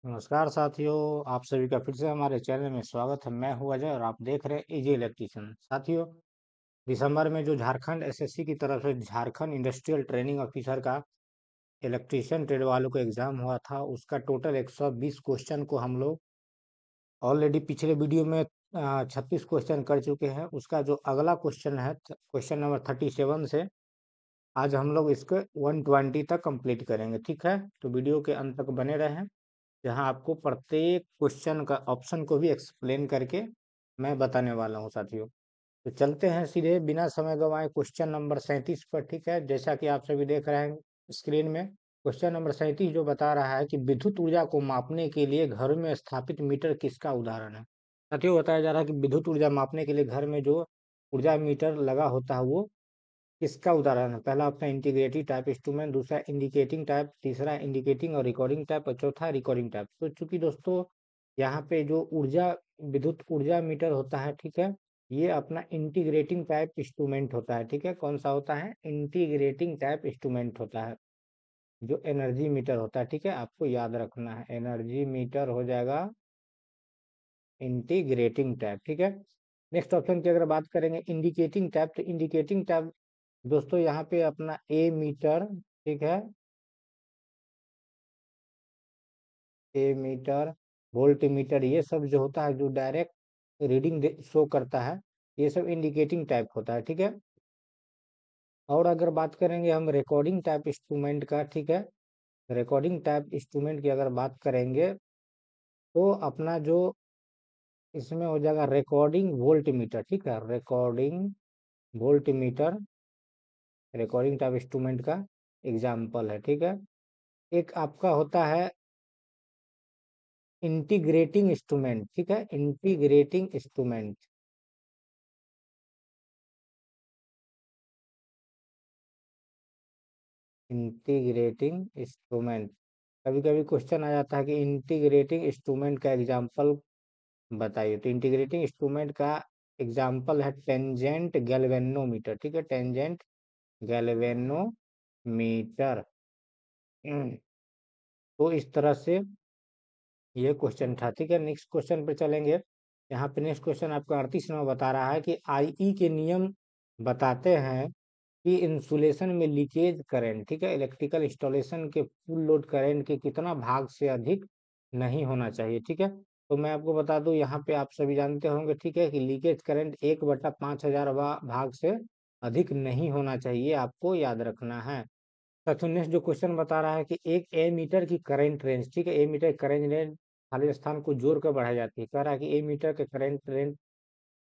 नमस्कार साथियों, आप सभी का फिर से हमारे चैनल में स्वागत है। मैं हूं अजय और आप देख रहे हैं इजी इलेक्ट्रिशियन। साथियों, दिसंबर में जो झारखंड एसएससी की तरफ से झारखंड इंडस्ट्रियल ट्रेनिंग ऑफिसर का इलेक्ट्रिशियन ट्रेड वालों को एग्जाम हुआ था, उसका टोटल 120 क्वेश्चन को हम लोग ऑलरेडी पिछले वीडियो में 36 क्वेश्चन कर चुके हैं। उसका जो अगला क्वेश्चन है, क्वेश्चन नंबर 37 से आज हम लोग इसको 120 तक कंप्लीट करेंगे। ठीक है, तो वीडियो के अंत तक बने रहें, जहां आपको प्रत्येक क्वेश्चन का ऑप्शन को भी एक्सप्लेन करके मैं बताने वाला हूं साथियों। तो चलते हैं सीधे बिना समय गंवाए क्वेश्चन नंबर 37 पर। ठीक है, जैसा कि आप सभी देख रहे हैं स्क्रीन में, क्वेश्चन नंबर 37 जो बता रहा है कि विद्युत ऊर्जा को मापने के लिए घर में स्थापित मीटर किसका उदाहरण है। साथियों, बताया जा रहा है कि विद्युत ऊर्जा मापने के लिए घर में जो ऊर्जा मीटर लगा होता है वो किसका उदाहरण है। पहला ऑप्शन इंटीग्रेटेड टाइप इंस्ट्रूमेंट, दूसरा इंडिकेटिंग टाइप, तीसरा इंडिकेटिंग और रिकॉर्डिंग टाइप और चौथा रिकॉर्डिंग टाइप। तो चूंकि दोस्तों यहाँ पे जो ऊर्जा विद्युत ऊर्जा मीटर होता है, ठीक है, ये अपना इंटीग्रेटिंग टाइप इंस्ट्रूमेंट होता है। ठीक है, कौन सा होता है? इंटीग्रेटिंग टाइप इंस्ट्रूमेंट होता है जो एनर्जी मीटर होता है। ठीक है, आपको याद रखना है, एनर्जी मीटर हो जाएगा इंटीग्रेटिंग टाइप। ठीक है, नेक्स्ट ऑप्शन की अगर बात करेंगे इंडिकेटिंग टाइप, तो इंडिकेटिंग टाइप दोस्तों यहाँ पे अपना ए मीटर, ठीक है, ए मीटर, वोल्ट मीटर, ये सब जो होता है जो डायरेक्ट रीडिंग शो करता है, ये सब इंडिकेटिंग टाइप होता है। ठीक है, और अगर बात करेंगे हम रिकॉर्डिंग टाइप इंस्ट्रूमेंट का, ठीक है, रिकॉर्डिंग टाइप इंस्ट्रूमेंट की अगर बात करेंगे तो अपना जो इसमें हो जाएगा रिकॉर्डिंग वोल्ट मीटर। ठीक है, recording volt meter recording type instrument का एग्जाम्पल है। ठीक है, एक आपका होता है इंटीग्रेटिंग इंस्ट्रूमेंट। ठीक है, इंटीग्रेटिंग इंस्ट्रूमेंट, इंटीग्रेटिंग इंस्ट्रूमेंट, कभी कभी क्वेश्चन आ जाता है कि इंटीग्रेटिंग इंस्ट्रूमेंट का एग्जांपल बताइए। तो इंटीग्रेटिंग इंस्ट्रूमेंट का एग्जांपल है टेंजेंट गैल्वेनोमीटर। ठीक है, टेंजेंट गैल्वेनोमीटर। तो इस तरह से ये क्वेश्चन था। ठीक है, नेक्स्ट क्वेश्चन पे चलेंगे। यहाँ पे नेक्स्ट क्वेश्चन आपका 38 नंबर बता रहा है कि आईई के नियम बताते हैं कि इंसुलेशन में लीकेज करंट, ठीक है, इलेक्ट्रिकल इंस्टॉलेशन के फुल लोड करंट के कितना भाग से अधिक नहीं होना चाहिए। ठीक है, तो मैं आपको बता दूं, यहाँ पे आप सभी जानते होंगे, ठीक है, कि लीकेज करंट 1/5000 भाग से अधिक नहीं होना चाहिए, आपको याद रखना है। तो नेक्स्ट जो क्वेश्चन बता रहा है कि एक ए मीटर की करंट रेंज, ठीक है, ए मीटर करंट रेंज खाली स्थान को जोड़ कर बढ़ाई जाती है। कह रहा है कि ए मीटर के करंट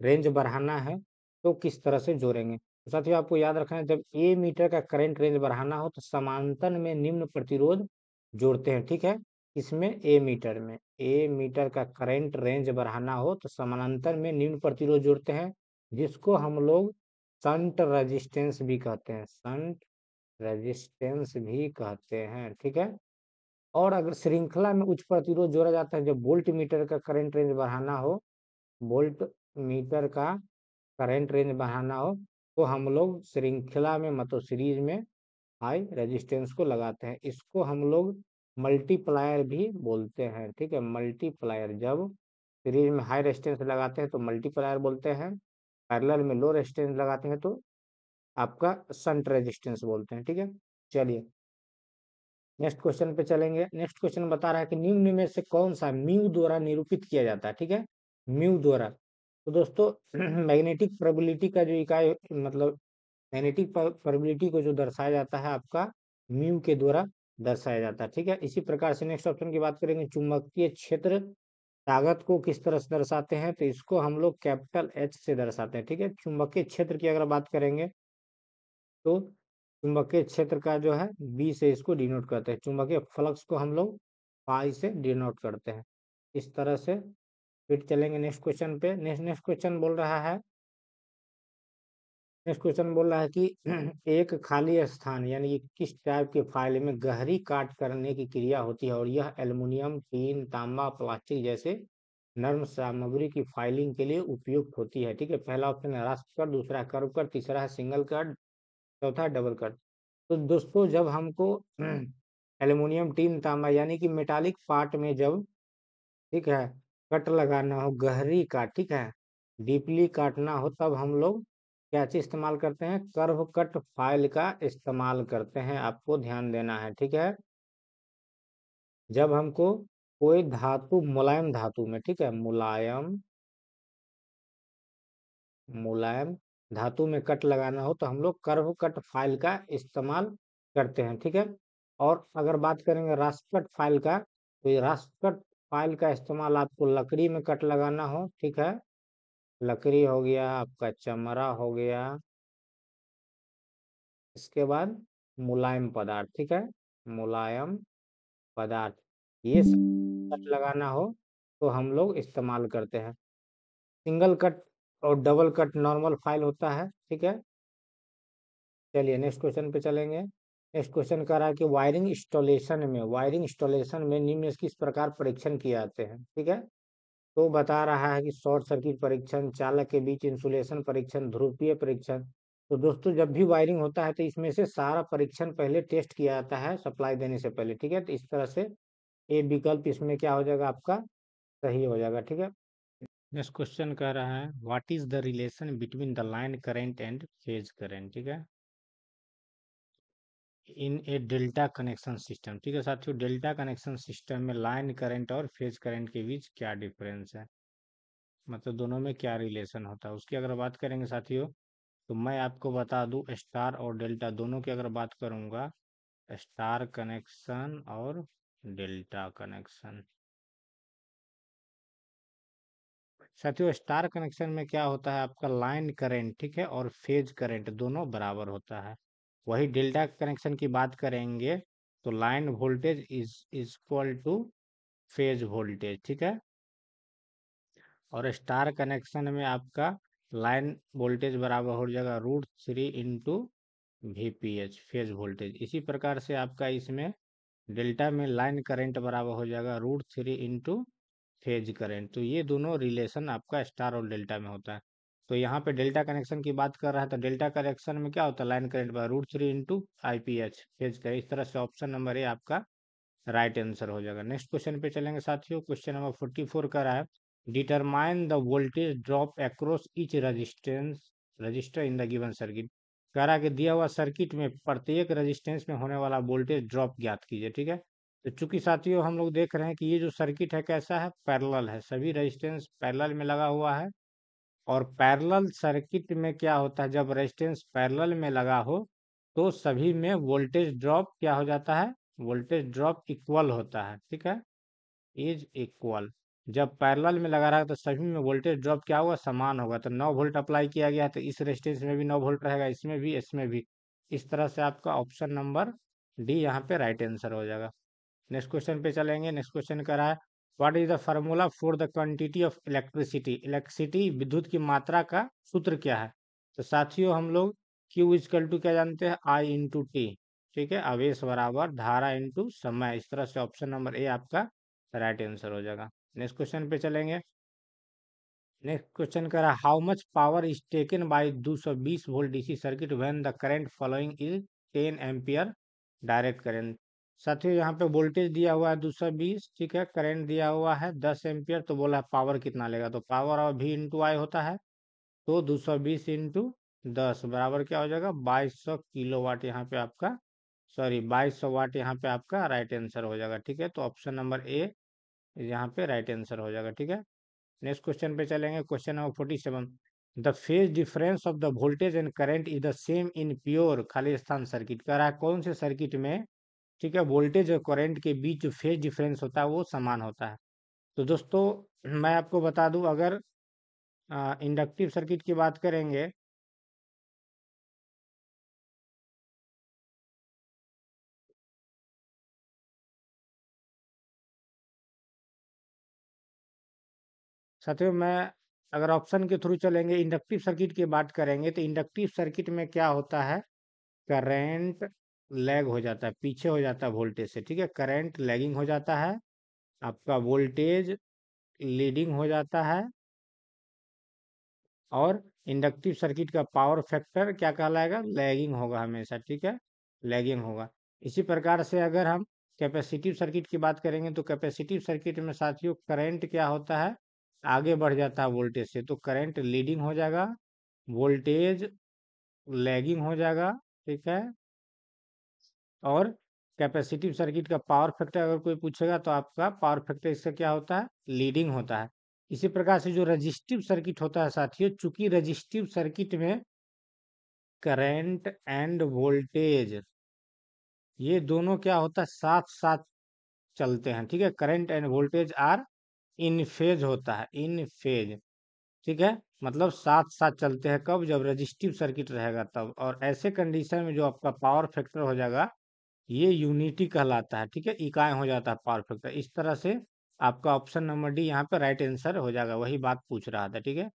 रेंज बढ़ाना है तो किस तरह से जोड़ेंगे। तो साथियों, आपको याद रखना है, जब ए मीटर का करंट रेंज बढ़ाना हो तो समांतर में निम्न प्रतिरोध जोड़ते हैं। ठीक है, इसमें ए मीटर का करंट रेंज बढ़ाना हो तो समानांतर में निम्न प्रतिरोध जोड़ते हैं, जिसको हम लोग शंट रेजिस्टेंस भी कहते हैं, शंट रेजिस्टेंस भी कहते हैं। ठीक है, और अगर श्रृंखला में उच्च प्रतिरोध जोड़ा जाता है, जब वोल्ट मीटर का करंट रेंज बढ़ाना हो, वोल्ट मीटर का करंट रेंज बढ़ाना हो, तो हम लोग श्रृंखला में मतलब सीरीज में हाई रेजिस्टेंस को लगाते हैं। इसको हम लोग मल्टीप्लायर भी बोलते हैं। ठीक है, मल्टीप्लायर, जब सीरीज में हाई रेजिस्टेंस लगाते हैं तो मल्टीप्लायर बोलते हैं, पैरेलल में लो रेजिस्टेंस लगाते हैं तो आपका शंट रेजिस्टेंस बोलते हैं। ठीक है, चलिए नेक्स्ट क्वेश्चन पे चलेंगे। नेक्स्ट क्वेश्चन बता रहा है कि निम्न में से कौन सा म्यू द्वारा निरूपित किया जाता है। ठीक है, म्यू द्वारा, तो दोस्तों मैग्नेटिक प्रोबेबिलिटी का जो इकाई मतलब मैग्नेटिक प्रोबेबिलिटी को जो दर्शाया जाता है आपका म्यू के द्वारा दर्शाया जाता है। ठीक है, इसी प्रकार से नेक्स्ट ऑप्शन की बात करेंगे, चुंबकीय क्षेत्र ताकत को किस तरह से दर्शाते हैं, तो इसको हम लोग कैपिटल एच से दर्शाते हैं। ठीक है, चुंबकीय क्षेत्र की अगर बात करेंगे तो चुंबकीय क्षेत्र का जो है बी से इसको डिनोट करते हैं, चुंबकीय फ्लक्स को हम लोग पाई से डिनोट करते हैं। इस तरह से फिर चलेंगे नेक्स्ट क्वेश्चन पे। नेक्स्ट क्वेश्चन बोल रहा है, नेक्स्ट क्वेश्चन बोल रहा है कि एक खाली स्थान यानी कि किस टाइप के फाइल में गहरी काट करने की क्रिया होती है और यह एल्युमिनियम, टीन, तांबा, प्लास्टिक जैसे नर्म सामग्री की फाइलिंग के लिए उपयुक्त होती है। ठीक है, पहला ऑप्शन है राष्ट्र कट, दूसरा कर्व कट, तीसरा है सिंगल कट, चौथा डबल कट। तो दोस्तों जब हमको एल्युमिनियम, टीन, तांबा, यानी कि मेटालिक पार्ट में जब, ठीक है, कट लगाना हो, गहरी काट, ठीक है, डीपली काटना हो, तब हम लोग क्या चीज इस्तेमाल करते हैं? कर्व कट फाइल का इस्तेमाल करते हैं, आपको ध्यान देना है, ठीक है। जब हमको कोई धातु, मुलायम धातु में, ठीक है, मुलायम मुलायम धातु में कट लगाना हो तो हम लोग कर्व कट फाइल का इस्तेमाल करते हैं, ठीक है। और अगर बात करेंगे रास्प कट फाइल का, तो ये रास्प कट फाइल का इस्तेमाल आपको लकड़ी में कट लगाना हो, ठीक है, लकड़ी हो गया, आपका चमड़ा हो गया, इसके बाद मुलायम पदार्थ, ठीक है, मुलायम पदार्थ, ये सब कट लगाना हो तो हम लोग इस्तेमाल करते हैं। सिंगल कट और डबल कट नॉर्मल फाइल होता है, ठीक है। चलिए नेक्स्ट क्वेश्चन पे चलेंगे। नेक्स्ट क्वेश्चन कह रहा है कि वायरिंग इंस्टॉलेशन में निम्न किस प्रकार परीक्षण किए जाते हैं, ठीक है। तो बता रहा है कि शॉर्ट सर्किट परीक्षण, चालक के बीच इंसुलेशन परीक्षण, ध्रुवीय परीक्षण। तो दोस्तों जब भी वायरिंग होता है तो इसमें से सारा परीक्षण पहले टेस्ट किया जाता है सप्लाई देने से पहले, ठीक है। तो इस तरह से ए विकल्प इसमें क्या हो जाएगा? आपका सही हो जाएगा, ठीक है। नेक्स्ट क्वेश्चन कह रहा है what is the relation between the line current and phase current, ठीक है, इन ए डेल्टा कनेक्शन सिस्टम, ठीक है साथियों। डेल्टा कनेक्शन सिस्टम में लाइन करंट और फेज करंट के बीच क्या डिफरेंस है, मतलब दोनों में क्या रिलेशन होता है, उसकी अगर बात करेंगे साथियों, तो मैं आपको बता दूं स्टार और डेल्टा दोनों की अगर बात करूंगा, स्टार कनेक्शन और डेल्टा कनेक्शन। साथियों स्टार कनेक्शन में क्या होता है? आपका लाइन करंट, ठीक है, और फेज करंट दोनों बराबर होता है। वही डेल्टा कनेक्शन की बात करेंगे तो line voltage is equal two phase voltage, ठीक है। और स्टार कनेक्शन में आपका लाइन वोल्टेज बराबर हो जाएगा √3 × VPH, फेज वोल्टेज। इसी प्रकार से आपका इसमें डेल्टा में लाइन करंट बराबर हो जाएगा √3 × फेज करंट। तो ये दोनों रिलेशन आपका स्टार और डेल्टा में होता है। तो यहाँ पे डेल्टा कनेक्शन की बात कर रहा है तो डेल्टा कनेक्शन में क्या होता है? Line current by √3 × IPH, phase का। इस तरह से ऑप्शन नंबर ए आपका राइट आंसर हो जाएगा। नेक्स्ट क्वेश्चन पे चलेंगे साथियों। क्वेश्चन नंबर 44 का रहा है determine the voltage drop across each resistor in the given circuit. कह रहा है कि दिया हुआ सर्किट में प्रत्येक रजिस्टेंस में होने वाला वोल्टेज ड्रॉप ज्ञात कीजिए, ठीक है। तो चूंकि साथियों हम लोग देख रहे हैं कि ये जो सर्किट है कैसा है? पैरेलल है, सभी रजिस्टेंस पैरेलल में लगा हुआ है। और पैरेलल सर्किट में क्या होता है? जब रेजिस्टेंस पैरेलल में लगा हो तो सभी में वोल्टेज ड्रॉप क्या हो जाता है? वोल्टेज ड्रॉप इक्वल होता है, ठीक है, इज इक्वल। जब पैरेलल में लगा रहा है तो सभी में वोल्टेज ड्रॉप क्या होगा? समान होगा। तो 9 वोल्ट अप्लाई किया गया है तो इस रेजिस्टेंस में भी 9 वोल्ट रहेगा, इसमें भी, इसमें भी। इस तरह से आपका ऑप्शन नंबर डी यहाँ पे राइट आंसर हो जाएगा। नेक्स्ट क्वेश्चन पे चलेंगे। नेक्स्ट क्वेश्चन कर रहा है what is the formula for the quantity of electricity. Electricity विद्युत की मात्रा का सूत्र क्या है? तो साथियों हम लोग Q इजकल टू क्या जानते हैं? I × T, ठीक है, आवेश बराबर धारा इंटू समय। इस तरह से ऑप्शन नंबर ए आपका राइट आंसर हो जाएगा। नेक्स्ट क्वेश्चन पे चलेंगे। नेक्स्ट क्वेश्चन कर रहा है how much power is taken by 220 volt DC circuit when the current following is 10 ampere direct current. साथियों यहाँ पे वोल्टेज दिया हुआ है 220, ठीक है, करंट दिया हुआ है 10 एम्पियर, तो बोला पावर कितना लेगा? तो पावर और V × I होता है, तो 220 × 10 बराबर क्या हो जाएगा? 2200 किलोवाट। यहाँ पे आपका, सॉरी, 2200 वाट यहाँ पे आपका राइट आंसर हो जाएगा, ठीक है। तो ऑप्शन नंबर ए यहाँ पे राइट आंसर हो जाएगा, ठीक है। नेक्स्ट क्वेश्चन पे चलेंगे। Question number 47 the phase difference of the voltage and current is the same in pure खाली स्थान सर्किट। कह रहा है कौन से सर्किट में, ठीक है, वोल्टेज और करंट के बीच जो फेज डिफरेंस होता है वो समान होता है? तो दोस्तों मैं आपको बता दूं, अगर इंडक्टिव सर्किट की बात करेंगे, साथियों मैं अगर ऑप्शन के थ्रू चलेंगे, इंडक्टिव सर्किट की बात करेंगे तो इंडक्टिव सर्किट में क्या होता है? करंट लैग हो जाता है, पीछे हो जाता है वोल्टेज से, ठीक है, करंट लैगिंग हो जाता है, आपका वोल्टेज लीडिंग हो जाता है, और इंडक्टिव सर्किट का पावर फैक्टर क्या कहलाएगा? लैगिंग होगा हमेशा, ठीक है, लैगिंग होगा। इसी प्रकार से अगर हम कैपेसिटिव सर्किट की बात करेंगे तो कैपेसिटिव सर्किट में साथियों करंट क्या होता है, आगे बढ़ जाता है वोल्टेज से, तो करंट लीडिंग हो जाएगा, वोल्टेज लैगिंग हो जाएगा, ठीक है। और कैपेसिटिव सर्किट का पावर फैक्टर अगर कोई पूछेगा तो आपका पावर फैक्टर इसका क्या होता है, लीडिंग होता है। इसी प्रकार से जो रजिस्टिव सर्किट होता है साथियों, चूंकि रजिस्टिव सर्किट में करंट एंड वोल्टेज ये दोनों क्या होता है, साथ साथ चलते हैं, ठीक है। Current and voltage are in phase होता है, इन फेज, ठीक है। मतलब साथ साथ चलते हैं कब, जब रजिस्टिव सर्किट रहेगा तब, और ऐसे कंडीशन में जो आपका पावर फैक्टर हो जाएगा ये यूनिटी कहलाता है, ठीक है, इकाई हो जाता है पावर फैक्टर। इस तरह से आपका ऑप्शन नंबर डी यहाँ पे राइट आंसर हो जाएगा, वही बात पूछ रहा था, ठीक है।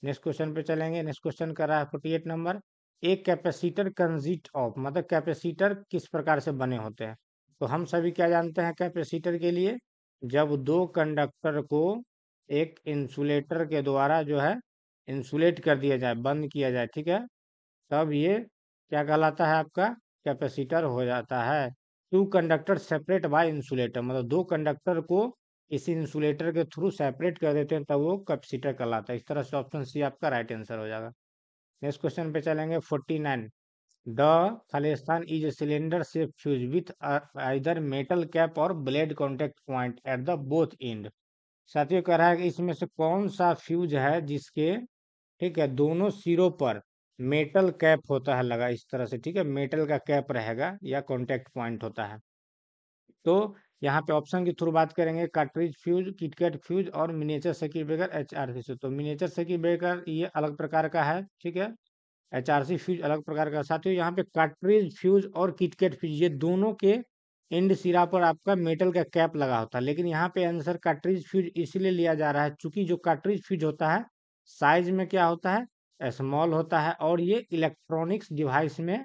नेक्स्ट क्वेश्चन पे चलेंगे। नेक्स्ट क्वेश्चन कर रहा है 48 नंबर, एक कैपेसिटर कंसिस्ट ऑफ, मतलब कैपेसिटर किस प्रकार से बने होते हैं। तो हम सभी क्या जानते हैं कैपेसिटर के लिए, जब दो कंडक्टर को एक इंसुलेटर के द्वारा जो है इंसुलेट कर दिया जाए, बंद किया जाए, ठीक है, तब ये क्या कहलाता है, आपका कैपेसिटर हो जाता है। Two conductor separate by insulator, मतलब दो कंडक्टर को इसी इंसुलेटर के थ्रू सेपरेट कर देते हैं तब वो कैपेसिटर कहलाता है। इस तरह से ऑप्शन सी आपका राइट आंसर हो जाएगा। नेक्स्ट क्वेश्चन पे चलेंगे 49, द खालिस्तान is a cylinder shape fuse with either metal cap और blade contact point at the both end. साथियों कह रहा है कि इसमें से कौन सा फ्यूज है जिसके, ठीक है, दोनों सिरों पर मेटल कैप होता है लगा, इस तरह से, ठीक है, मेटल का कैप रहेगा या कॉन्टेक्ट पॉइंट होता है। तो यहाँ पे ऑप्शन के थ्रू बात करेंगे, कार्ट्रिज फ्यूज, किटकैट फ्यूज और मिनिएचर सर्किट ब्रेकर HRC से। तो मिनिएचर सर्किट ब्रेकर ये अलग प्रकार का है, ठीक है, HRC फ्यूज अलग प्रकार का। साथियों यहाँ पे कार्ट्रिज फ्यूज और किटकैट फ्यूज ये दोनों के एंड सिरा पर आपका मेटल का कैप लगा होता है, लेकिन यहाँ पे आंसर कार्ट्रिज फ्यूज इसलिए लिया जा रहा है चूंकि जो कार्ट्रिज फ्यूज होता है साइज में क्या होता है, स्मॉल होता है, और ये इलेक्ट्रॉनिक्स डिवाइस में,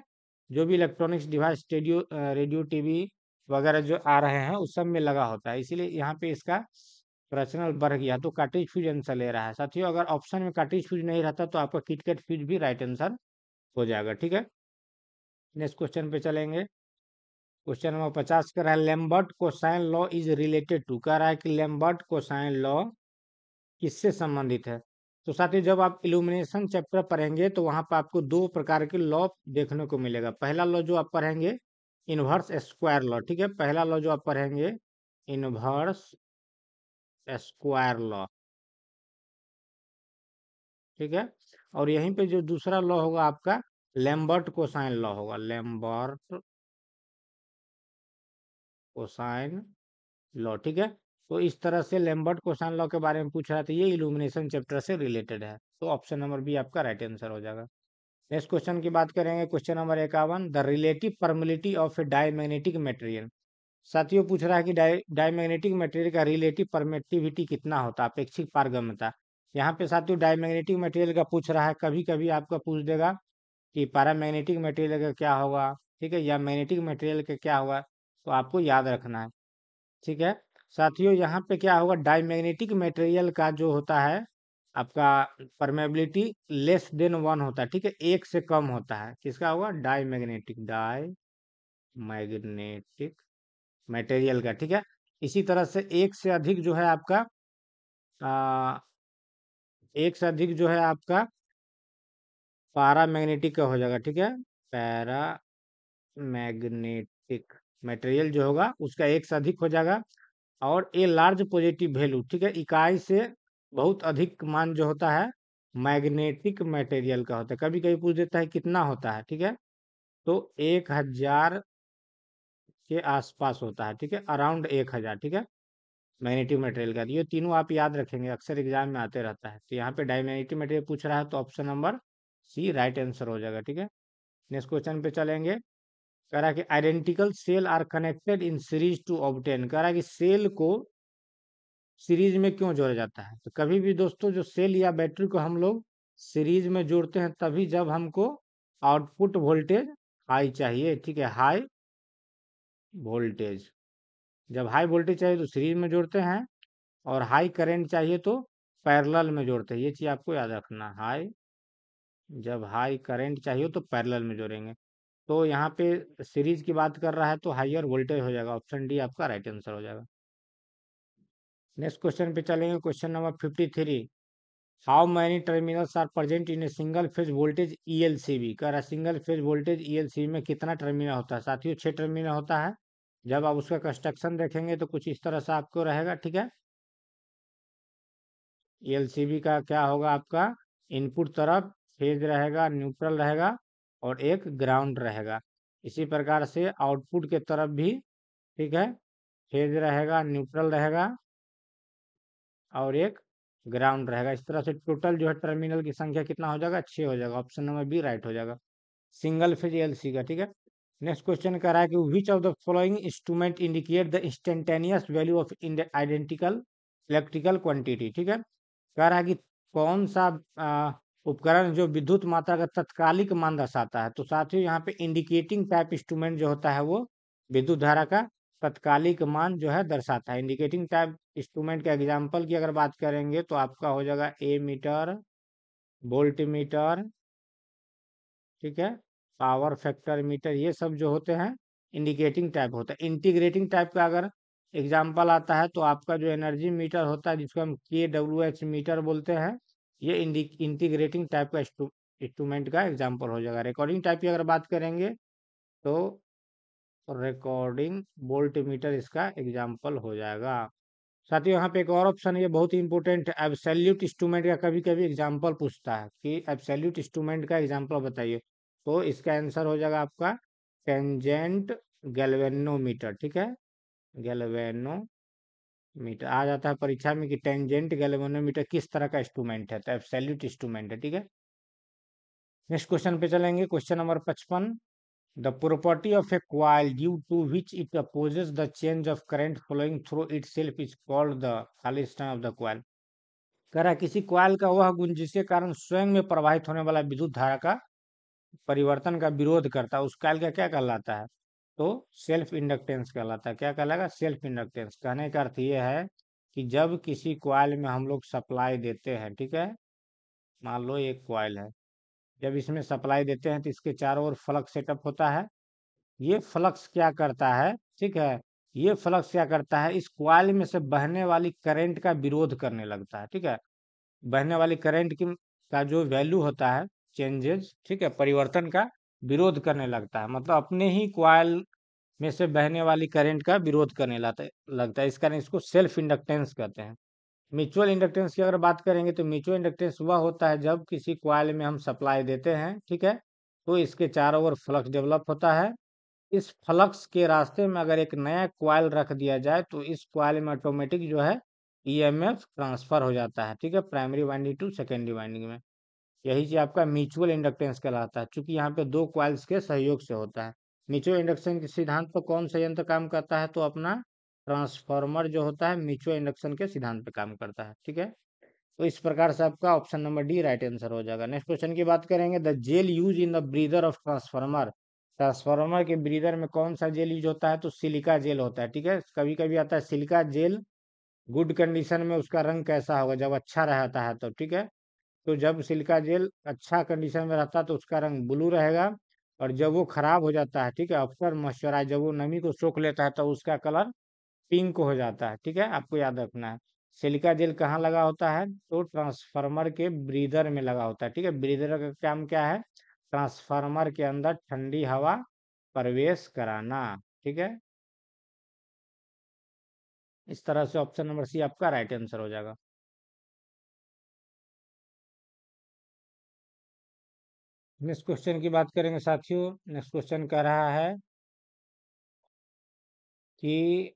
जो भी इलेक्ट्रॉनिक्स डिवाइस रेडियो टीवी वगैरह जो आ रहे हैं उस सब में लगा होता है, इसीलिए यहाँ पे इसका प्रचलन बढ़ गया, तो कार्ट्रिज फ्यूज आंसर ले रहा है। साथियों अगर ऑप्शन में कार्ट्रिज फ्यूज नहीं रहता तो आपका किटकैट फ्यूज भी राइट आंसर हो जाएगा, ठीक है। नेक्स्ट क्वेश्चन पे चलेंगे। क्वेश्चन नंबर 50 का रहा है, Lambert cosine law is related to, कह रहा है कि लेम्बर्ट कोसाइन लॉ किससे संबंधित है। तो साथियों जब आप इल्यूमिनेशन चैप्टर पढ़ेंगे तो वहां पर आपको दो प्रकार के लॉ देखने को मिलेगा। पहला लॉ जो आप पढ़ेंगे इनवर्स स्क्वायर लॉ, ठीक है, पहला लॉ जो आप पढ़ेंगे इनवर्स स्क्वायर लॉ, ठीक है। और यहीं पे जो दूसरा लॉ होगा आपका लेम्बर्ट कोसाइन लॉ होगा, लेम्बर्ट कोसाइन लॉ, ठीक है। तो इस तरह से लेम्बर्ट कोसाइन लॉ के बारे में पूछ रहा था, ये इल्यूमिनेशन चैप्टर से रिलेटेड है, तो ऑप्शन नंबर बी आपका राइट आंसर हो जाएगा। नेक्स्ट क्वेश्चन की बात करेंगे, question number 51, the relative permeability of A diamagnetic material. साथियों पूछ रहा है कि डायमैग्नेटिक मटेरियल का रिलेटिव परमिटिविटी कितना होता है, अपेक्षिक पारगम्यता। यहाँ पे साथियों डायमैग्नेटिक मटेरियल का पूछ रहा है, कभी कभी आपका पूछ देगा कि पैरामैग्नेटिक मटेरियल का क्या होगा, ठीक है, या मैग्नेटिक मटेरियल का क्या होगा, तो आपको याद रखना है, ठीक है। साथियों यहाँ पे क्या होगा, डायमैग्नेटिक मटेरियल का जो होता है आपका परमेबिलिटी लेस देन 1 होता है, ठीक है, एक से कम होता है, किसका होगा, डायमैग्नेटिक मटेरियल का, ठीक है। इसी तरह से एक से अधिक जो है आपका आ, एक से अधिक जो है आपका पैरामैग्नेटिक का हो जाएगा, ठीक है, पैरामैग्नेटिक मटेरियल जो होगा उसका एक से अधिक हो जाएगा। और ए लार्ज पॉजिटिव वैल्यू, ठीक है, इकाई से बहुत अधिक मान जो होता है मैग्नेटिक मटेरियल का होता है, कभी कभी पूछ देता है कितना होता है, ठीक है, तो 1000 के आसपास होता है, ठीक है, अराउंड 1000, ठीक है, मैग्नेटिक मटेरियल का। ये तीनों आप याद रखेंगे, अक्सर एग्जाम में आते रहता है। तो यहाँ पे डायमैग्नेटिक मटेरियल पूछ रहा है तो option number C right answer हो जाएगा, ठीक है। नेक्स्ट क्वेश्चन पे चलेंगे। कह रहा है कि identical cell are connected in series to obtain, कह रहा है कि सेल को सीरीज में क्यों जोड़ा जाता है। तो कभी भी दोस्तों जो सेल या बैटरी को हम लोग सीरीज में जोड़ते हैं तभी जब हमको आउटपुट वोल्टेज हाई चाहिए, ठीक है, हाई वोल्टेज, जब हाई वोल्टेज चाहिए तो सीरीज में जोड़ते हैं, और हाई करंट चाहिए तो पैरेलल में जोड़ते हैं, ये चीज आपको याद रखना, हाई, जब हाई करंट चाहिए तो पैरेलल में जोड़ेंगे। तो यहाँ पे सीरीज की बात कर रहा है तो हाइयर वोल्टेज हो जाएगा, ऑप्शन डी आपका राइट आंसर हो जाएगा। नेक्स्ट क्वेश्चन पे चलेंगे, question number 53। How many terminals are present in a single phase voltage ELCB. कह रहा है सिंगल फेज वोल्टेज ईएलसीबी में कितना टर्मिनल होता है। साथियों 6 टर्मिनल होता है। जब आप उसका कंस्ट्रक्शन देखेंगे तो कुछ इस तरह से आपको रहेगा, ठीक है। ईएलसीबी का क्या होगा, आपका इनपुट तरफ फेज रहेगा, न्यूट्रल रहेगा और एक ग्राउंड रहेगा। इसी प्रकार से आउटपुट के तरफ भी, ठीक है, फेज रहेगा, न्यूट्रल रहेगा और एक ग्राउंड रहेगा। इस तरह से टोटल जो है टर्मिनल की संख्या कितना हो जाएगा, 6 हो जाएगा। ऑप्शन नंबर बी राइट हो जाएगा, सिंगल फेज एलसी का, ठीक है। नेक्स्ट क्वेश्चन कह रहा है कि विच of the following instrument indicate the instantaneous value of identical electrical quantity, ठीक है। कह रहा है कि कौन सा उपकरण जो विद्युत मात्रा का तत्कालिक मान दर्शाता है। तो साथियों यहाँ पे इंडिकेटिंग टाइप इंस्ट्रूमेंट जो होता है वो विद्युत धारा का तत्कालिक मान जो है दर्शाता है। इंडिकेटिंग टाइप इंस्ट्रूमेंट का एग्जाम्पल की अगर बात करेंगे तो आपका हो जाएगा ए मीटर, वोल्ट मीटर, ठीक है, पावर फैक्टर मीटर, ये सब जो होते हैं इंडिकेटिंग टाइप होता है। इंटीग्रेटिंग टाइप का अगर एग्जाम्पल आता है तो आपका जो एनर्जी मीटर होता है जिसको हम KWH मीटर बोलते हैं, ये इंटीग्रेटिंग टाइप का इंस्ट्रूमेंट का एग्जाम्पल हो जाएगा। रिकॉर्डिंग टाइप की अगर बात करेंगे तो रिकॉर्डिंग वोल्ट मीटर इसका एग्जाम्पल हो जाएगा। साथियों यहाँ पे एक और ऑप्शन है, ये बहुत ही इंपॉर्टेंट है। एब्सोल्यूट इंस्ट्रूमेंट का कभी कभी एग्जाम्पल पूछता है कि एब्सोल्यूट इंस्ट्रूमेंट का एग्जाम्पल बताइए। तो इसका आंसर हो जाएगा आपका टेंजेंट गैल्वेनोमीटर, ठीक है। गैल्वेनोमीटर आ जाता है परीक्षा में कि टेंजेंट गैल्वेनोमीटर किस तरह का इंस्ट्रूमेंट है, तो एब्सोल्यूट इंस्ट्रूमेंट है, ठीक है। नेक्स्ट क्वेश्चन पे चलेंगे, question number 55। The property of a coil due to which it opposes the change of current flowing through itself is called the खाली स्थान of the coil। कह रहा है किसी कॉइल का वह गुण जिसके कारण स्वयं में प्रवाहित होने वाला विद्युत धारा का परिवर्तन का विरोध करता है, उस कॉइल का क्या कहलाता है। तो सेल्फ इंडक्टेंस कहलाता है। क्या कहलाएगा, सेल्फ इंडक्टेंस। कहने का अर्थ ये है कि जब किसी कॉइल में हम लोग सप्लाई देते हैं, ठीक है, मान लो एक कॉइल है, जब इसमें सप्लाई देते हैं तो इसके चारों ओर फ्लक्स सेटअप होता है। ये फ्लक्स क्या करता है, ठीक है, ये फ्लक्स क्या करता है, इस कॉइल में से बहने वाली करंट का विरोध करने लगता है, ठीक है। बहने वाली करंट की का जो वैल्यू होता है, चेंजेस, ठीक है, परिवर्तन का विरोध करने लगता है। मतलब अपने ही कॉइल में से बहने वाली करंट का विरोध करने लगता है। इस कारण इसको सेल्फ इंडक्टेंस कहते हैं। म्यूचुअल इंडक्टेंस की अगर बात करेंगे तो म्यूचुअल इंडक्टेंस वह होता है जब किसी कॉइल में हम सप्लाई देते हैं, ठीक है, तो इसके चारों ओर फ्लक्स डेवलप होता है। इस फ्लक्स के रास्ते में अगर एक नया कॉइल रख दिया जाए तो इस कॉइल में ऑटोमेटिक जो है ईएमएफ ट्रांसफर हो जाता है, ठीक है, primary winding to secondary winding में। यही चीज आपका म्यूचुअल इंडक्टेंस कहलाता है, क्योंकि यहाँ पे दो कॉइल्स के सहयोग से होता है। म्यूचुअल इंडक्शन के सिद्धांत पर कौन सा यंत्र काम करता है, तो अपना ट्रांसफार्मर जो होता है म्यूचुअल इंडक्शन के सिद्धांत पे काम करता है, ठीक है। तो इस प्रकार से आपका option number D right answer हो जाएगा। नेक्स्ट क्वेश्चन की बात करेंगे, the gel use in the breather of transformer. Transformer के ब्रीदर में कौन सा जेल यूज होता है, तो सिलिका जेल होता है, ठीक है। कभी कभी आता है सिलिका जेल, गुड कंडीशन में उसका रंग कैसा होगा, जब अच्छा रहता है तो, ठीक है। तो जब सिलिका जेल अच्छा कंडीशन में रहता है तो उसका रंग ब्लू रहेगा, और जब वो खराब हो जाता है, ठीक है, आफ्टर मॉइस्चराइज, जब वो नमी को सोख लेता है तो उसका कलर पिंक हो जाता है, ठीक है। आपको याद रखना है सिलिका जेल कहाँ लगा होता है, तो ट्रांसफार्मर के ब्रीदर में लगा होता है, ठीक है। ब्रीदर का काम क्या है, ट्रांसफार्मर के अंदर ठंडी हवा प्रवेश कराना, ठीक है। इस तरह से ऑप्शन नंबर सी आपका राइट आंसर हो जाएगा। नेक्स्ट क्वेश्चन की बात करेंगे साथियों। नेक्स्ट क्वेश्चन कह रहा है कि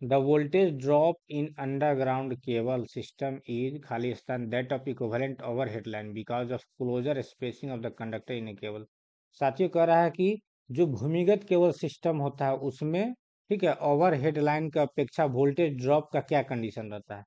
the voltage drop in underground cable system is खाली स्थान that of equivalent overhead line because of closer spacing of the conductor in a cable. साथियों कह रहा है कि जो भूमिगत केबल सिस्टम होता है उसमें, ठीक है, ओवरहेड लाइन की अपेक्षा वोल्टेज ड्रॉप का क्या कंडीशन रहता है।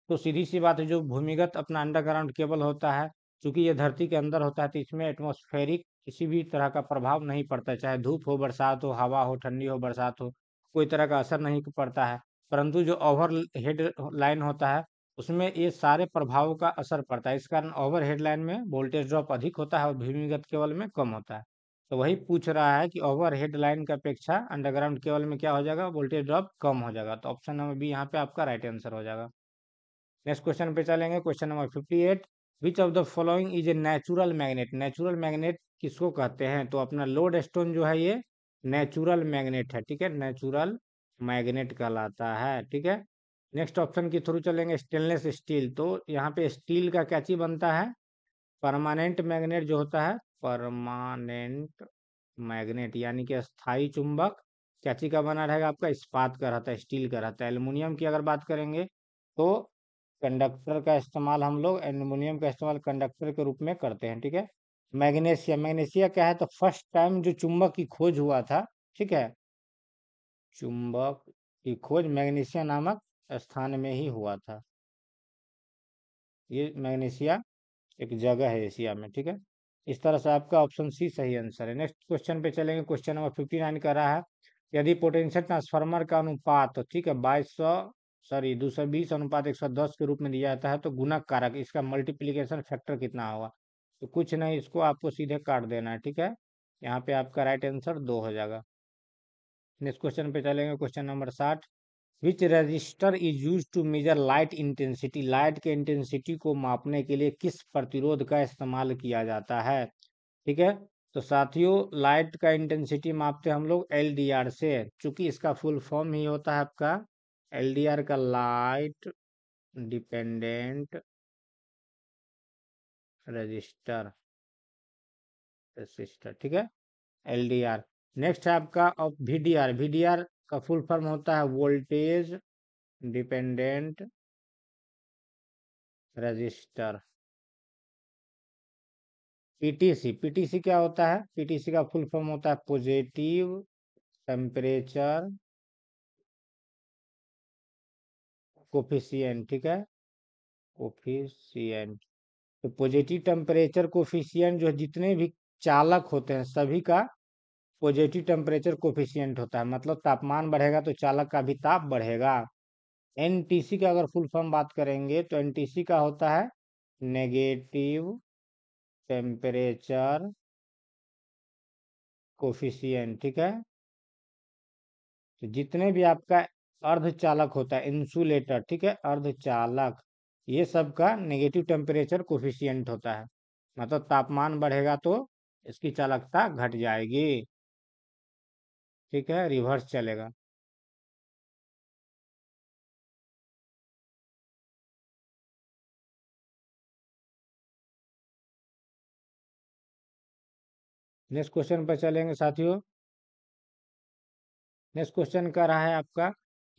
तो सीधी सी बात है, जो भूमिगत अपना अंडरग्राउंड केबल होता है, चूंकि ये धरती के अंदर होता है तो इसमें एटमॉस्फेरिक किसी भी तरह का प्रभाव नहीं पड़ता है, चाहे धूप हो, बरसात हो, हवा हो, ठंडी हो, बरसात हो, कोई तरह का असर नहीं पड़ता है। परंतु जो ओवर हेड लाइन होता है उसमें ये सारे प्रभावों का असर पड़ता है। इस कारण ओवर हेड लाइन में वोल्टेज ड्रॉप अधिक होता है और भूमिगत केबल में कम होता है। तो वही पूछ रहा है कि ओवर हेड लाइन की अपेक्षा अंडरग्राउंड केबल में क्या हो जाएगा, वोल्टेज ड्रॉप कम हो जाएगा। तो ऑप्शन नंबर बी यहाँ पे आपका राइट आंसर हो जाएगा। नेक्स्ट क्वेश्चन पे चलेंगे, question number 58। Which of the following is a natural magnet. Natural magnet किसको कहते हैं? तो अपना लोड स्टोन जो है ये नेचुरल मैग्नेट है, ठीक है, नेचुरल मैग्नेट कहलाता है, ठीक है। नेक्स्ट ऑप्शन के थ्रू चलेंगे, स्टेनलेस स्टील। तो यहाँ पे स्टील का क्या चीज बनता है? परमानेंट मैग्नेट जो होता है, परमानेंट मैग्नेट यानी कि स्थायी चुंबक क्या चीज का बना रहेगा आपका? इस्पात का रहता है, स्टील का रहता है। एल्युमिनियम की अगर बात करेंगे तो कंडक्टर का इस्तेमाल हम लोग एल्युमिनियम का इस्तेमाल कंडक्टर के रूप में करते हैं, ठीक है। मैग्नीशिया, मैग्नीशिया क्या है? तो फर्स्ट टाइम जो चुंबक की खोज हुआ था, ठीक है, चुंबक की खोज मैग्नीशिया नामक स्थान में ही हुआ था। ये मैग्नीशिया एक जगह है एशिया में, ठीक है। इस तरह से आपका ऑप्शन सी सही आंसर है। नेक्स्ट क्वेश्चन पे चलेंगे, क्वेश्चन नंबर 59 का रहा है, यदि पोटेंशियल ट्रांसफार्मर का अनुपात, तो ठीक है, 220 के रूप में दिया जाता है, तो गुणक कारक इसका मल्टीप्लीकेशन फैक्टर कितना होगा? तो कुछ नहीं, इसको आपको सीधे काट देना है, ठीक है। यहाँ पे आपका राइट आंसर 2 हो जाएगा। नेक्स्ट क्वेश्चन पे चलेंगे, question number 60। Which register is use to measure light intensity. Light के इंटेंसिटी को मापने के लिए किस प्रतिरोध का इस्तेमाल किया जाता है? ठीक है, तो साथियों लाइट का इंटेंसिटी मापते हम लोग एलडीआर से, चूंकि इसका फुल फॉर्म ही होता है आपका एलडीआर का, लाइट डिपेंडेंट रजिस्टर रजिस्टर, ठीक है, एलडीआर। नेक्स्ट है आपका अब वीडीआर। वीडीआर का फुल फॉर्म होता है voltage dependent register. PTC, PTC क्या होता है? पीटीसी का फुल फॉर्म होता है पॉजिटिव टेम्परेचर कोफिशिएंट, ठीक है, कोफिशिएंट। तो पॉजिटिव टेम्परेचर कोफिशिएंट जो जितने भी चालक होते हैं सभी का पॉजिटिव टेम्परेचर कोफिशिएंट होता है, मतलब तापमान बढ़ेगा तो चालक का भी ताप बढ़ेगा। एनटीसी का अगर फुल फॉर्म बात करेंगे तो एनटीसी का होता है नेगेटिव टेम्परेचर कोफिशिएंट, ठीक है। तो जितने भी आपका अर्धचालक होता है, इंसुलेटर, ठीक है, अर्धचालक, ये सब का नेगेटिव टेम्परेचर कोफिशिएंट होता है, मतलब तापमान बढ़ेगा तो इसकी चालकता घट जाएगी, ठीक है, रिवर्स चलेगा। नेक्स्ट क्वेश्चन पर चलेंगे साथियों। नेक्स्ट क्वेश्चन का रहा है आपका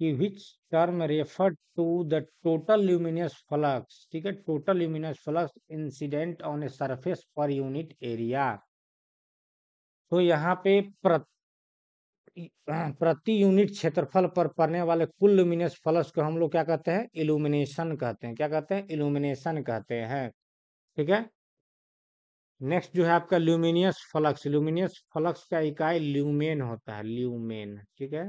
कि which term refer to the total luminous flux, ठीक है, total luminous flux incident on a surface per unit area. तो यहाँ पे प्रति यूनिट क्षेत्रफल पर पड़ने वाले कुल ल्यूमिनस फ्लक्स को हम लोग क्या कहते हैं? इल्यूमिनेशन कहते हैं। क्या कहते हैं? इल्यूमिनेशन कहते हैं, ठीक है। नेक्स्ट जो है आपका ल्यूमिनियस फ्लक्स। ल्यूमिनियस फ्लक्स का इकाई ल्यूमेन होता है, ल्यूमेन, ठीक है।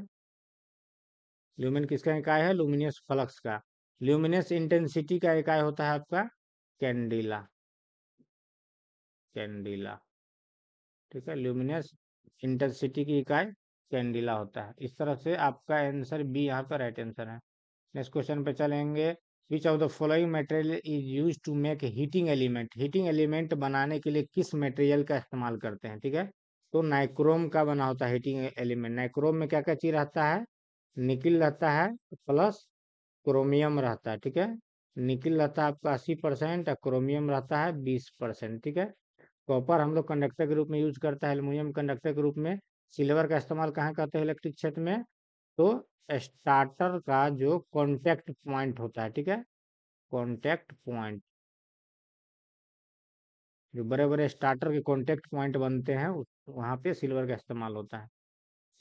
ल्यूमेन किसका इकाई है? ल्यूमिनियस फ्लक्स का। ल्यूमिनस इंटेंसिटी का इकाई होता है आपका कैंडिला, कैंडिला, ठीक है। ल्यूमिनस इंटेंसिटी की इकाई कैंडिला होता है। इस तरह से आपका आंसर बी यहाँ पर राइट आंसर है। नेक्स्ट क्वेश्चन पे चलेंगे, which of the following material is use to make heating element. Heating element बनाने के लिए किस मटेरियल का इस्तेमाल करते हैं, ठीक है। तो नाइक्रोम का बना होता है हीटिंग एलिमेंट। नाइक्रोम में क्या क्या चीज रहता है? निकिल रहता है प्लस क्रोमियम रहता है, ठीक है। निकिल रहता है आपका 80% और क्रोमियम रहता है 20%, ठीक है। कॉपर हम लोग कंडक्टर के रूप में यूज करता है, एल्युमिनियम कंडक्टर के रूप में। सिल्वर का इस्तेमाल कहाँ करते हैं इलेक्ट्रिक क्षेत्र में? तो स्टार्टर का जो कॉन्टेक्ट पॉइंट होता है, ठीक है, कॉन्टेक्ट पॉइंट, जो बड़े बड़े स्टार्टर के कॉन्टेक्ट पॉइंट बनते हैं वहां पे सिल्वर का इस्तेमाल होता है।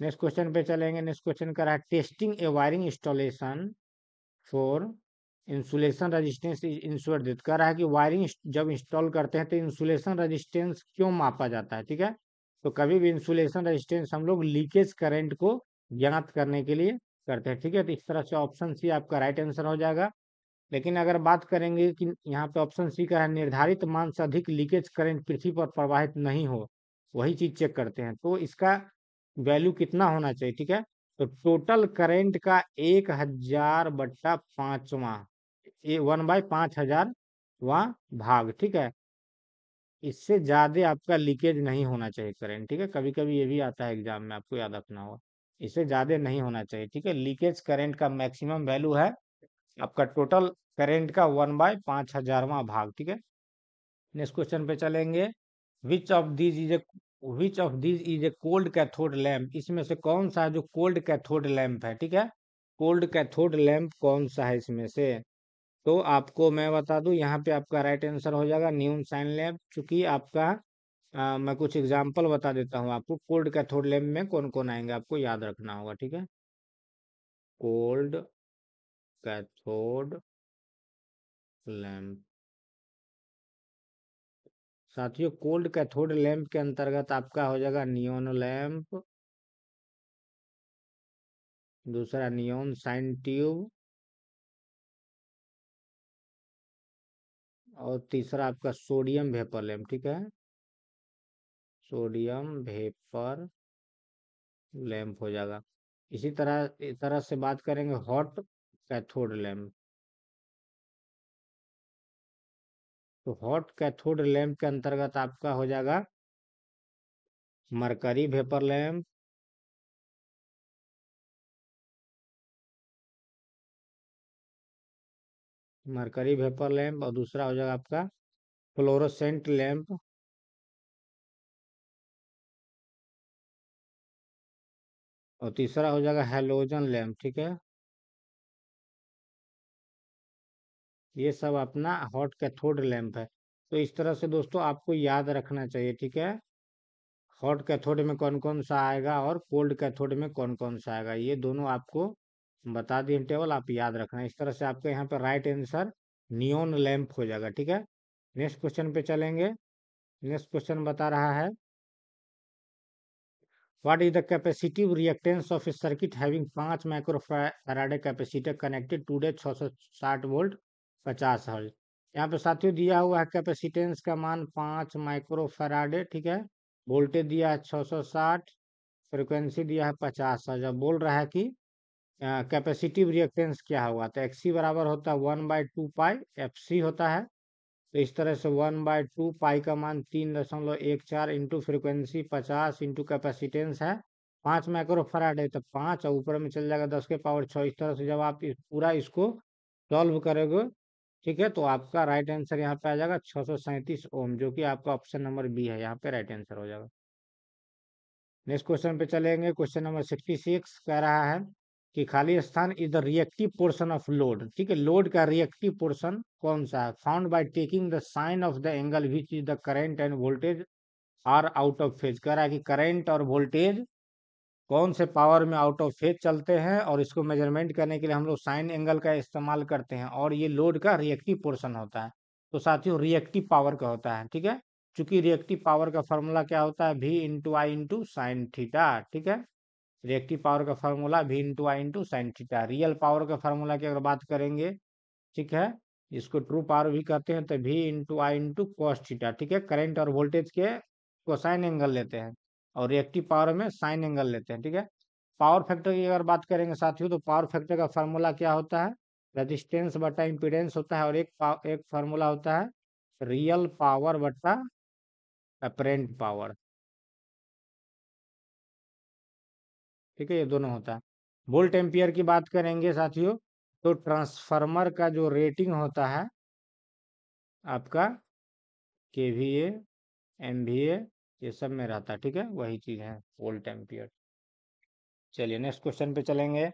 नेक्स्ट क्वेश्चन पे चलेंगे। नेक्स्ट क्वेश्चन का रहा है testing a wiring installation for insulation resistance is ensure देता, कह रहा है कि वायरिंग जब इंस्टॉल करते हैं तो इंसुलेशन रेजिस्टेंस क्यों मापा जाता है, ठीक है। तो कभी भी इंसुलेशन रेजिस्टेंस हम लोग लीकेज करंट को ज्ञात करने के लिए करते हैं, ठीक है। तो इस तरह से ऑप्शन सी आपका राइट आंसर हो जाएगा। लेकिन अगर बात करेंगे कि यहाँ पे ऑप्शन सी का है निर्धारित मान से अधिक लीकेज करंट पृथ्वी पर प्रवाहित नहीं हो, वही चीज चेक करते हैं। तो इसका वैल्यू कितना होना चाहिए, ठीक है। तो टोटल करंट का 1000/5वां, ये 1/5000वां भाग, ठीक है। इससे ज्यादा आपका लीकेज नहीं होना चाहिए करंट, ठीक है। कभी कभी ये भी आता है एग्जाम में, आपको याद रखना होगा। इससे ज्यादा नहीं होना चाहिए, ठीक है। लीकेज करंट का मैक्सिमम वैल्यू है आपका टोटल करंट का 1/5000वां भाग, ठीक है। नेक्स्ट क्वेश्चन पे चलेंगे। Which of these is a which of these is a cold cathode lamp, इसमें से कौन सा है जो कोल्ड कैथोड लैम्प है, ठीक है। कोल्ड कैथोड लैम्प कौन सा है इसमें से। तो आपको मैं बता दूं, यहाँ पे आपका राइट आंसर हो जाएगा न्यून साइन लैम्प। चूंकि आपका मैं कुछ एग्जांपल बता देता हूँ आपको, कोल्ड कैथोड लैम्प में कौन कौन आएंगे आपको याद रखना होगा, ठीक है। कोल्ड कैथोड लैम्प, साथियों कोल्ड कैथोड लैंप के अंतर्गत आपका हो जाएगा नियोन लैंप, दूसरा नियोन साइन ट्यूब, और तीसरा आपका सोडियम वेपर लैंप, ठीक है। सोडियम वेपर लैंप हो जाएगा। इस तरह से बात करेंगे हॉट कैथोड लैंप। तो हॉट कैथोड लैंप के अंतर्गत आपका हो जाएगा mercury vapour lamp, mercury vapour lamp, और दूसरा हो जाएगा आपका फ्लोरोसेंट लैंप, और तीसरा हो जाएगा हेलोजन लैंप, ठीक है। ये सब अपना हॉट कैथोड लैंप है। तो इस तरह से दोस्तों आपको याद रखना चाहिए, ठीक है। हॉट कैथोड में कौन कौन सा आएगा और कोल्ड कैथोड में कौन कौन सा आएगा, ये दोनों आपको बता दिए टेबल, आप याद रखना। इस तरह से आपके यहाँ पे राइट आंसर नियोन लैंप हो जाएगा, ठीक है। नेक्स्ट क्वेश्चन पे चलेंगे। नेक्स्ट क्वेश्चन बता रहा है what is the capacitive reactance of a circuit having 5 microfarad capacitor connected to day 660 volt 50 hertz. यहाँ पे साथियों दिया हुआ है कैपेसिटेंस का मान 5 माइक्रोफैराडे, ठीक है। वोल्टेज दिया है 660, फ्रिक्वेंसी दिया है 50 हर्ट्ज। अब बोल रहा है कि कैपेसिटिव रिएक्टेंस क्या होगा, तो एक्सी बराबर होता है 1/2 पाई एफ सी होता है। तो इस तरह से 1/2 पाई का मान 3.14 इंटू फ्रिक्वेंसी 50 इंटू कैपेसिटेंस है 5 माइक्रो फराड है, तो 5 और ऊपर में चल जाएगा 10 के पावर 6। इस तरह से जब आप पूरा इसको सॉल्व करोगे, ठीक है, तो आपका राइट आंसर यहाँ पे आ जाएगा 637 ओम, जो कि आपका ऑप्शन नंबर बी है, यहाँ पे राइट आंसर हो जाएगा। नेक्स्ट क्वेश्चन पे चलेंगे। क्वेश्चन नंबर 66 कह रहा है कि खाली स्थान is the reactive portion of load, ठीक है। लोड का रिएक्टिव पोर्शन कौन सा है, found by taking the sine of the angle which is the current and voltage are out of phase. कह रहा है कि करंट और वोल्टेज कौन से पावर में आउट ऑफ फेज चलते हैं, और इसको मेजरमेंट करने के लिए हम लोग साइन एंगल का इस्तेमाल करते हैं, और ये लोड का रिएक्टिव पोर्शन होता है। तो साथियों रिएक्टिव पावर का होता है, ठीक है। चूंकि रिएक्टिव पावर का फॉर्मूला क्या होता है, V into I into sine theta, ठीक है। रिएक्टिव पावर का formula V into I into sine theta. Real power का फॉर्मूला की अगर बात करेंगे, ठीक है, इसको ट्रू पावर भी कहते हैं, तो V into I into cos theta, ठीक है। करंट और वोल्टेज के कोसाइन एंगल लेते हैं, और रिएक्टिव पावर में साइन एंगल लेते हैं, ठीक है। पावर फैक्टर की अगर बात करेंगे साथियों, तो पावर फैक्टर का फार्मूला क्या होता है, रेजिस्टेंस बटा इम्पीडेंस होता है, और एक फार्मूला होता है रियल पावर बटा अपरेंट पावर, ठीक है, ये दोनों होता है। वोल्ट एम्पियर की बात करेंगे साथियों, तो ट्रांसफार्मर का जो रेटिंग होता है आपका केवीए एमवीए ये सब में रहता है, ठीक है, वही चीज है वोल्ट एम्पियर। चलिए नेक्स्ट क्वेश्चन पे चलेंगे।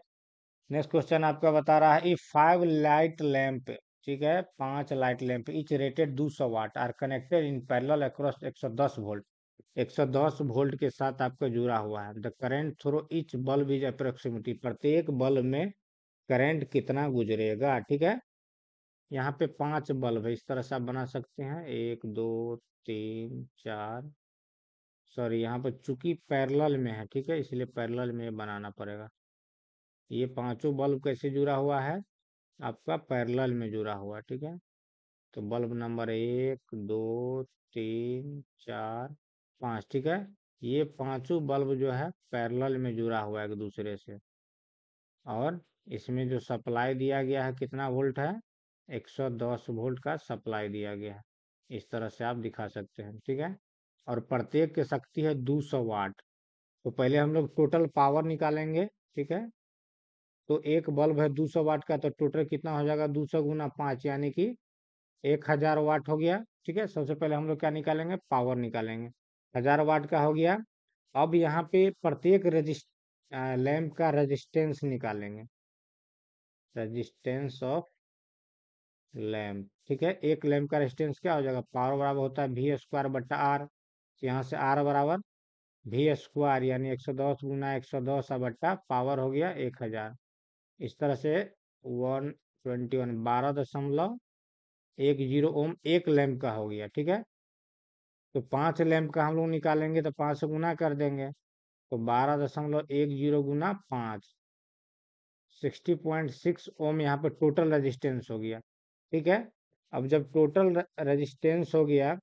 नेक्स्ट क्वेश्चन आपका बता रहा है इफ 5 लाइट लैंप, ठीक है, 5 light lamp each rated 200 watt are connected in parallel across 110 volt, 110 volt के साथ आपका जुड़ा हुआ है। The current through each bulb is approximately, प्रत्येक बल्ब में करंट कितना गुजरेगा, ठीक है। यहाँ पे 5 बल्ब है, इस तरह से आप बना सकते हैं 1 2 3 4, सॉरी यहाँ पर चूंकि पैरेलल में है, ठीक है, इसलिए पैरेलल में बनाना पड़ेगा। ये पांचों बल्ब कैसे जुड़ा हुआ है, आपका पैरेलल में जुड़ा हुआ है, ठीक है। तो बल्ब नंबर 1, 2, 3, 4, 5, ठीक है। ये पांचों बल्ब जो है पैरेलल में जुड़ा हुआ है एक दूसरे से, और इसमें जो सप्लाई दिया गया है कितना वोल्ट है, 110 वोल्ट का सप्लाई दिया गया है। इस तरह से आप दिखा सकते हैं, ठीक है। और प्रत्येक की शक्ति है 200 वाट। तो पहले हम लोग टोटल पावर निकालेंगे, ठीक है। तो एक बल्ब है 200 वाट का, तो टोटल कितना हो जाएगा, 200 गुना 5 यानी कि 1000 वाट हो गया, ठीक है। सबसे पहले हम लोग क्या निकालेंगे, पावर निकालेंगे। 1000 वाट का हो गया। अब यहाँ पे प्रत्येक लैंप का रेजिस्टेंस निकालेंगे, रेजिस्टेंस ऑफ लैंप, ठीक है। एक लैंप का रेजिस्टेंस क्या हो जाएगा, पावर बराबर होता है V² बट्टा R। यहाँ से R बराबर V² यानी 110 गुना 110 बट्टा पावर हो गया 1000। इस तरह से 121 12.10 ओम एक लैंप का हो गया, ठीक है। तो 5 लैंप का हम लोग निकालेंगे तो 5 से गुना कर देंगे, तो 12.10 गुना 5, 60.6 ओम यहाँ पे टोटल रेजिस्टेंस हो गया, ठीक है। अब जब टोटल रेजिस्टेंस हो गया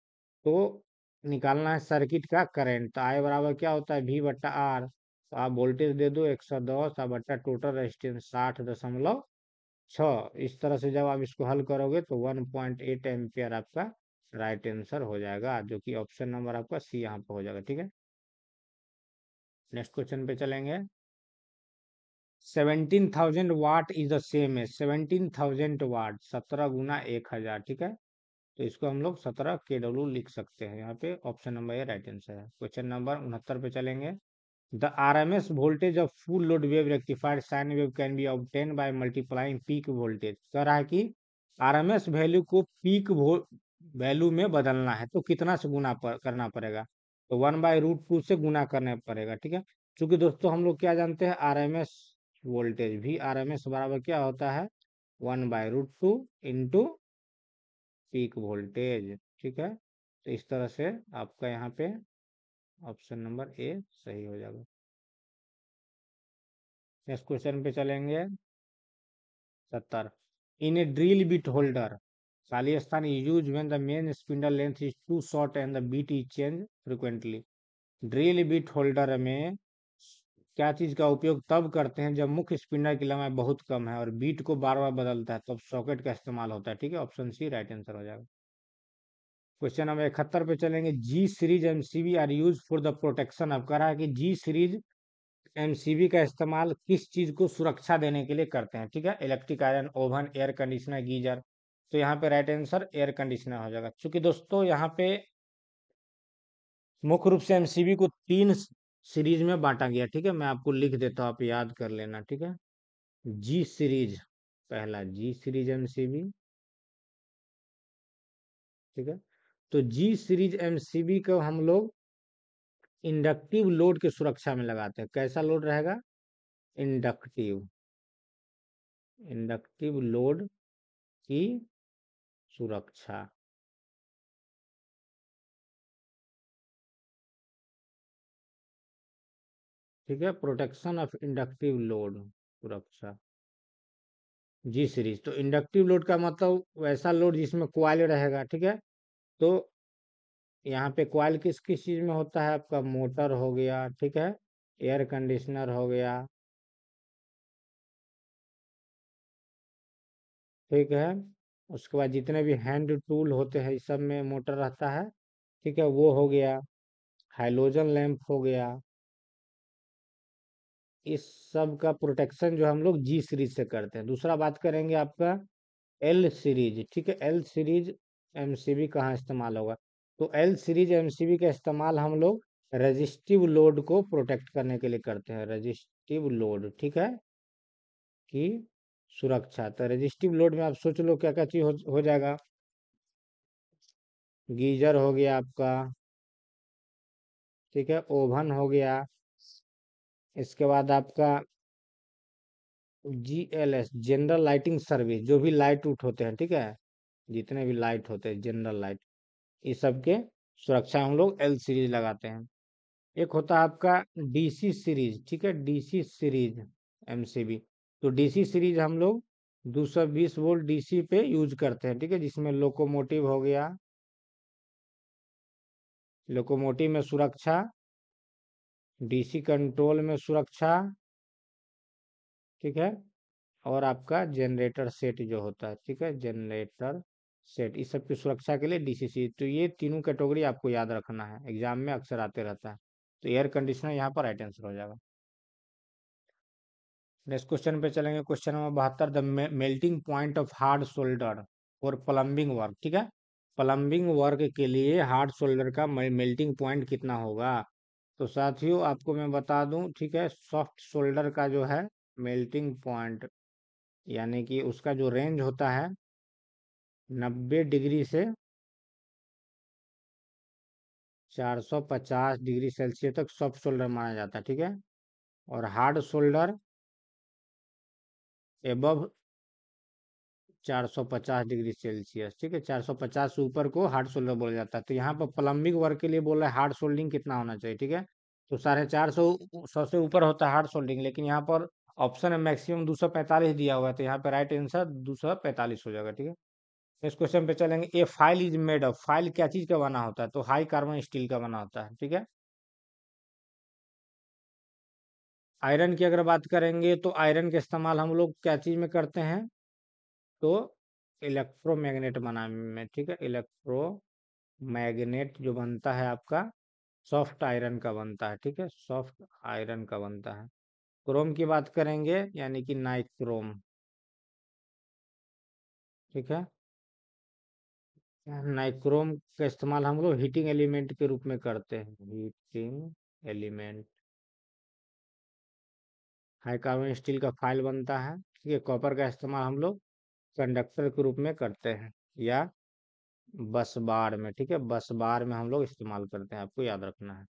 तो निकालना है सर्किट का करंट। तो आई बराबर क्या होता है, V/R। तो आप वोल्टेज दे दो 110 बट्टा टोटल रेजिस्टेंस 60.6। इस तरह से जब आप इसको हल करोगे तो 1.8 एम्पियर आपका राइट आंसर हो जाएगा, जो कि ऑप्शन नंबर आपका सी यहाँ पे हो जाएगा, ठीक है। नेक्स्ट क्वेश्चन पे चलेंगे। 17,000 वाट इज द सेम है 17,000 वाट, 17 गुना 1000, ठीक है। तो इसको हम लोग 17 kW लिख सकते हैं। यहाँ पे option number A right answer है। क्वेश्चन नंबर 69 पे चलेंगे। The RMS voltage of full load wave rectified sine wave can be obtain by multiplying peak voltage. कह रहा है कि RMS वैल्यू को पीक वैल्यू में बदलना है, तो कितना से गुना करना पड़ेगा, तो 1/√2 से गुना करना पड़ेगा, ठीक है। क्योंकि दोस्तों हम लोग क्या जानते हैं, RMS वोल्टेज भी RMS बराबर क्या होता है, 1/√2 इंटू पीक वोल्टेज, ठीक है। तो इस तरह से आपका यहाँ पे ऑप्शन नंबर ए सही हो जाएगा। नेक्स्ट क्वेश्चन पे चलेंगे। 70 in a drill bit holder खाली स्थान use when the main spindle length is too short and the bit is change frequently. Drill bit holder में क्या चीज का उपयोग तब करते हैं जब मुख्य स्पिंडल की लंबाई बहुत कम है और बीट को बार बार बदलता है, तब सॉकेट का इस्तेमाल होता है, ठीक है। ऑप्शन सी राइट आंसर हो जाएगा। क्वेश्चन नंबर 71 पे चलेंगे। G series MCB are use for the protection. अब कह रहा है कि जी सीरीज एमसीबी का इस्तेमाल किस चीज को सुरक्षा देने के लिए करते हैं, ठीक है। Electric iron, oven, air conditioner, geyser. तो यहाँ पे राइट आंसर एयर कंडीशनर हो जाएगा। क्योंकि दोस्तों यहाँ पे मुख्य रूप से एमसीबी को 3 सीरीज में बांटा गया, ठीक है। मैं आपको लिख देता हूँ, आप याद कर लेना, ठीक है। जी सीरीज, पहला जी सीरीज एमसीबी, ठीक है। तो जी सीरीज एमसीबी को हम लोग इंडक्टिव लोड की सुरक्षा में लगाते हैं। कैसा लोड रहेगा, इंडक्टिव, इंडक्टिव लोड की सुरक्षा, ठीक है। प्रोटेक्शन ऑफ इंडक्टिव लोड, सुरक्षा, जी सीरीज। तो इंडक्टिव लोड का मतलब वैसा लोड जिसमें कॉइल रहेगा, ठीक है। तो यहाँ पे कॉइल किस किस चीज में होता है, आपका मोटर हो गया, ठीक है, एयर कंडीशनर हो गया, ठीक है। उसके बाद जितने भी हैंड टूल होते हैं इस सब में मोटर रहता है, ठीक है, वो हो गया। हाइलोजन लैंप हो गया। इस सब का प्रोटेक्शन जो हम लोग जी सीरीज से करते हैं। दूसरा बात करेंगे आपका एल सीरीज, ठीक है। एल सीरीज एमसीबी कहाँ इस्तेमाल होगा, तो एल सीरीज एमसीबी का इस्तेमाल हम लोग रेजिस्टिव लोड को प्रोटेक्ट करने के लिए करते हैं। रेजिस्टिव लोड, ठीक है, की सुरक्षा। तो रेजिस्टिव लोड में आप सोच लो क्या क्या चीज हो जाएगा। गीजर हो गया आपका, ठीक है, ओवन हो गया। इसके बाद आपका GLS, जनरल लाइटिंग सर्विस, जो भी लाइट उठ होते हैं, ठीक है, जितने भी लाइट होते हैं जनरल लाइट, इस सब के सुरक्षा हम लोग एल सीरीज लगाते हैं। एक होता है आपका डीसी सीरीज, ठीक है, डीसी सीरीज एमसीबी। तो डीसी सीरीज हम लोग 220 वोल्ट डीसी पे यूज करते हैं, ठीक है, जिसमें लोकोमोटिव हो गया, लोकोमोटिव में सुरक्षा, डीसी कंट्रोल में सुरक्षा, ठीक है, और आपका जनरेटर सेट जो होता है, ठीक है, जनरेटर सेट, इस सब की सुरक्षा के लिए डीसीसी। तो ये तीनों कैटेगरी आपको याद रखना है, एग्जाम में अक्सर आते रहता है। तो एयर कंडीशनर यहाँ पर राइट आंसर हो जाएगा। नेक्स्ट क्वेश्चन पे चलेंगे, question number 72, the melting point of hard solder और प्लम्बिंग वर्क, ठीक है, प्लम्बिंग वर्क के लिए हार्ड सोल्डर का मेल्टिंग पॉइंट कितना होगा। तो साथियों आपको मैं बता दूं, ठीक है, सॉफ्ट सोल्डर का जो है मेल्टिंग पॉइंट, यानी कि उसका जो रेंज होता है 90 डिग्री से 450 डिग्री सेल्सियस तक सॉफ्ट सोल्डर माना जाता है, ठीक है, और hard solder above 450 degree Celsius, ठीक है, 450 से ऊपर को हार्ड सोल्डर बोला जाता है। तो यहाँ पर प्लम्बिंग वर्क के लिए बोल रहा है हार्ड सोल्डिंग कितना होना चाहिए, ठीक है, तो 450 से ऊपर होता है हार्ड सोल्डिंग, लेकिन यहाँ पर ऑप्शन है मैक्सिमम 245 दिया हुआ है, तो यहाँ पे राइट आंसर 245 हो जाएगा, ठीक है। इस क्वेश्चन पे चलेंगे, a file is made of, file क्या चीज का बना होता है, तो हाई कार्बन स्टील का बना होता है, ठीक है। आयरन की अगर बात करेंगे तो आयरन का इस्तेमाल हम लोग क्या चीज में करते हैं, तो इलेक्ट्रोमैग्नेट बनाने में, ठीक है, इलेक्ट्रोमैग्नेट जो बनता है आपका सॉफ्ट आयरन का बनता है, ठीक है, सॉफ्ट आयरन का बनता है। क्रोम की बात करेंगे यानी कि नाइक्रोम, ठीक है, नाइक्रोम का इस्तेमाल हम लोग हीटिंग एलिमेंट के रूप में करते हैं, heating element. High carbon steel का फाइल बनता है, ठीक है, कॉपर का इस्तेमाल हम लोग कंडक्टर के रूप में करते हैं, या बस बार में, ठीक है, बस बार में हम लोग इस्तेमाल करते हैं, आपको याद रखना है।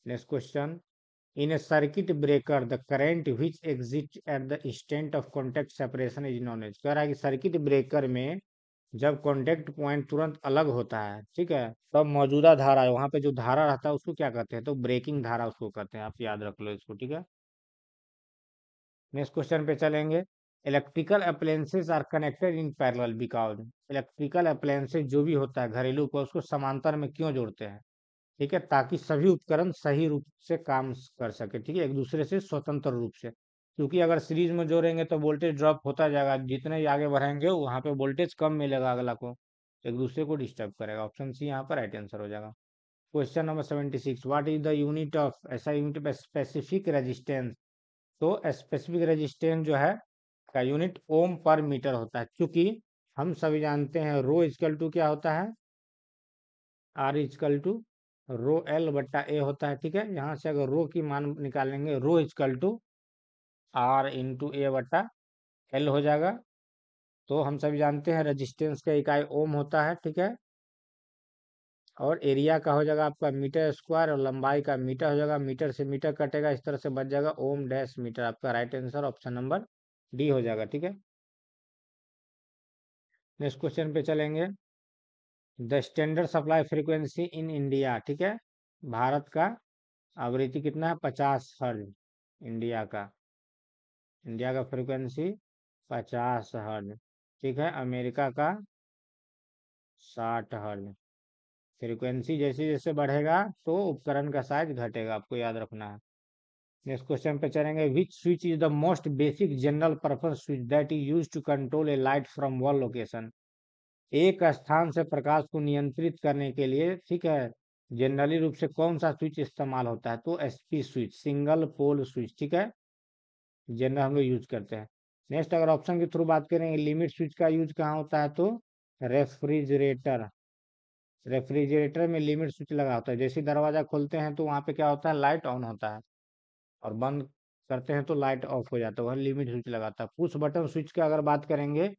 Next question, in a circuit breaker the current which exit at the instant of contact separation is known as, कह रहा है कि सर्किट ब्रेकर में जब कॉन्टेक्ट पॉइंट तुरंत अलग होता है, ठीक है, तब मौजूदा धारा है, वहां पे जो धारा रहता है उसको क्या कहते हैं, तो ब्रेकिंग धारा उसको कहते हैं, आप याद रख लो इसको, ठीक है। नेक्स्ट क्वेश्चन पे चलेंगे, electrical appliances are connected in parallel because, electrical appliances जो भी होता है घरेलू को, उसको समांतर में क्यों जोड़ते हैं, ठीक है, ताकि सभी उपकरण सही रूप से काम कर सके, ठीक है, एक दूसरे से स्वतंत्र रूप से, क्योंकि अगर सीरीज में जोड़ेंगे तो वोल्टेज ड्रॉप होता जाएगा, जितने ही आगे बढ़ेंगे वहां पे वोल्टेज कम मिलेगा अगला को, एक दूसरे को डिस्टर्ब करेगा। ऑप्शन सी यहाँ पर राइट आंसर हो जाएगा। Question number 76, what is the unit of, ऐसा यूनिट स्पेसिफिक रेजिस्टेंस, तो स्पेसिफिक रेजिस्टेंस जो है का यूनिट ओम पर मीटर होता है, क्योंकि हम सभी जानते हैं रो इजकल टू क्या होता है, R is equal to rho L बट्टा ए होता है, ठीक है, यहाँ से अगर रो की मान निकालेंगे रो इजकल टू आर इंटू ए बट्टा एल हो जाएगा। तो हम सभी जानते हैं रेजिस्टेंस का इकाई ओम होता है, ठीक है, और एरिया का हो जाएगा आपका मीटर स्क्वायर, और लंबाई का मीटर हो जाएगा, मीटर से मीटर कटेगा, इस तरह से बच जाएगा ओम डैश मीटर, आपका right answer option number D हो जाएगा, ठीक है। नेक्स्ट क्वेश्चन पे चलेंगे, the standard supply frequency in India, ठीक है, भारत का आवृत्ति कितना है, 50 हर्ज, इंडिया का, इंडिया का फ्रीक्वेंसी 50 हर्ज, ठीक है, अमेरिका का 60 हर्ज। फ्रीक्वेंसी जैसे जैसे बढ़ेगा तो उपकरण का साइज घटेगा, आपको याद रखना है। नेक्स्ट क्वेश्चन पे चलेंगे, which switch is the most basic general purpose switch that is use to control a light from one location, एक स्थान से प्रकाश को नियंत्रित करने के लिए, ठीक है, जनरली रूप से कौन सा स्विच इस्तेमाल होता है, तो SP switch, single pole switch, ठीक है, जनरल हम लोग यूज करते हैं। नेक्स्ट अगर ऑप्शन के थ्रू बात करें, लिमिट स्विच का यूज कहाँ होता है, तो रेफ्रिजरेटर, रेफ्रिजरेटर में लिमिट स्विच लगा होता है, जैसे दरवाजा खोलते हैं तो वहाँ पे क्या होता है, लाइट ऑन होता है, और बंद करते हैं तो लाइट ऑफ हो जाता है, वह लिमिट स्विच लगाता है। पुश बटन स्विच की अगर बात करेंगे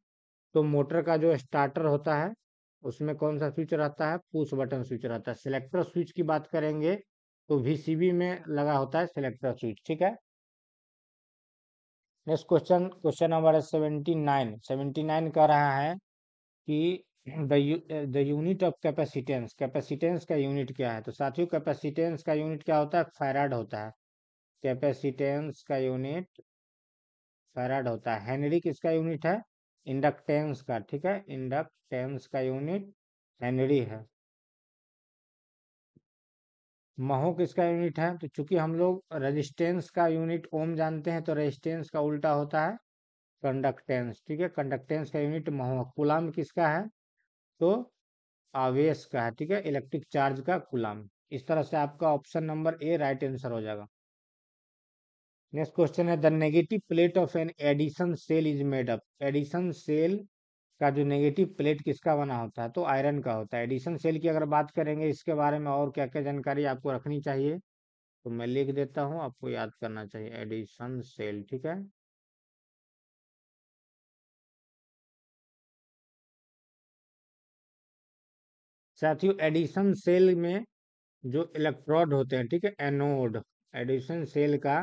तो मोटर का जो स्टार्टर होता है उसमें कौन सा स्विच रहता है, पुश बटन स्विच रहता है। सिलेक्टर स्विच की बात करेंगे तो वीसीबी में लगा होता है सिलेक्टर स्विच, ठीक है। नेक्स्ट क्वेश्चन, क्वेश्चन नंबर 79, 79 कह रहा है कि the unit of capacitance, capacitance का यूनिट क्या है, तो साथियों कैपेसिटेंस का यूनिट क्या होता है, फैराड होता है, कैपेसिटेंस का यूनिट फैराड होता है। हेनरी किसका यूनिट है? इंडक्टेंस का, ठीक है, इंडक्टेंस का यूनिट हेनरी है। महो किसका यूनिट है? तो चूंकि हम लोग रेजिस्टेंस का यूनिट ओम जानते हैं, तो रेजिस्टेंस का उल्टा होता है कंडक्टेंस, ठीक है, कंडक्टेंस का यूनिट महो। कूलाम किसका है? तो आवेश का है, ठीक है, इलेक्ट्रिक चार्ज का कूलाम। इस तरह से आपका option number A right answer हो जाएगा। नेक्स्ट क्वेश्चन है, the negative plate of an Edison cell is made up. Edison cell का जो नेगेटिव प्लेट किसका बना होता है? तो आयरन का होता है। एडिशन सेल की अगर बात करेंगे, इसके बारे में और क्या क्या जानकारी आपको रखनी चाहिए, तो मैं लिख देता हूँ, आपको याद करना चाहिए। एडिशन सेल, ठीक है, साथियों एडिशन सेल में जो इलेक्ट्रोड होते हैं, ठीक है, एनोड, एडिशन सेल का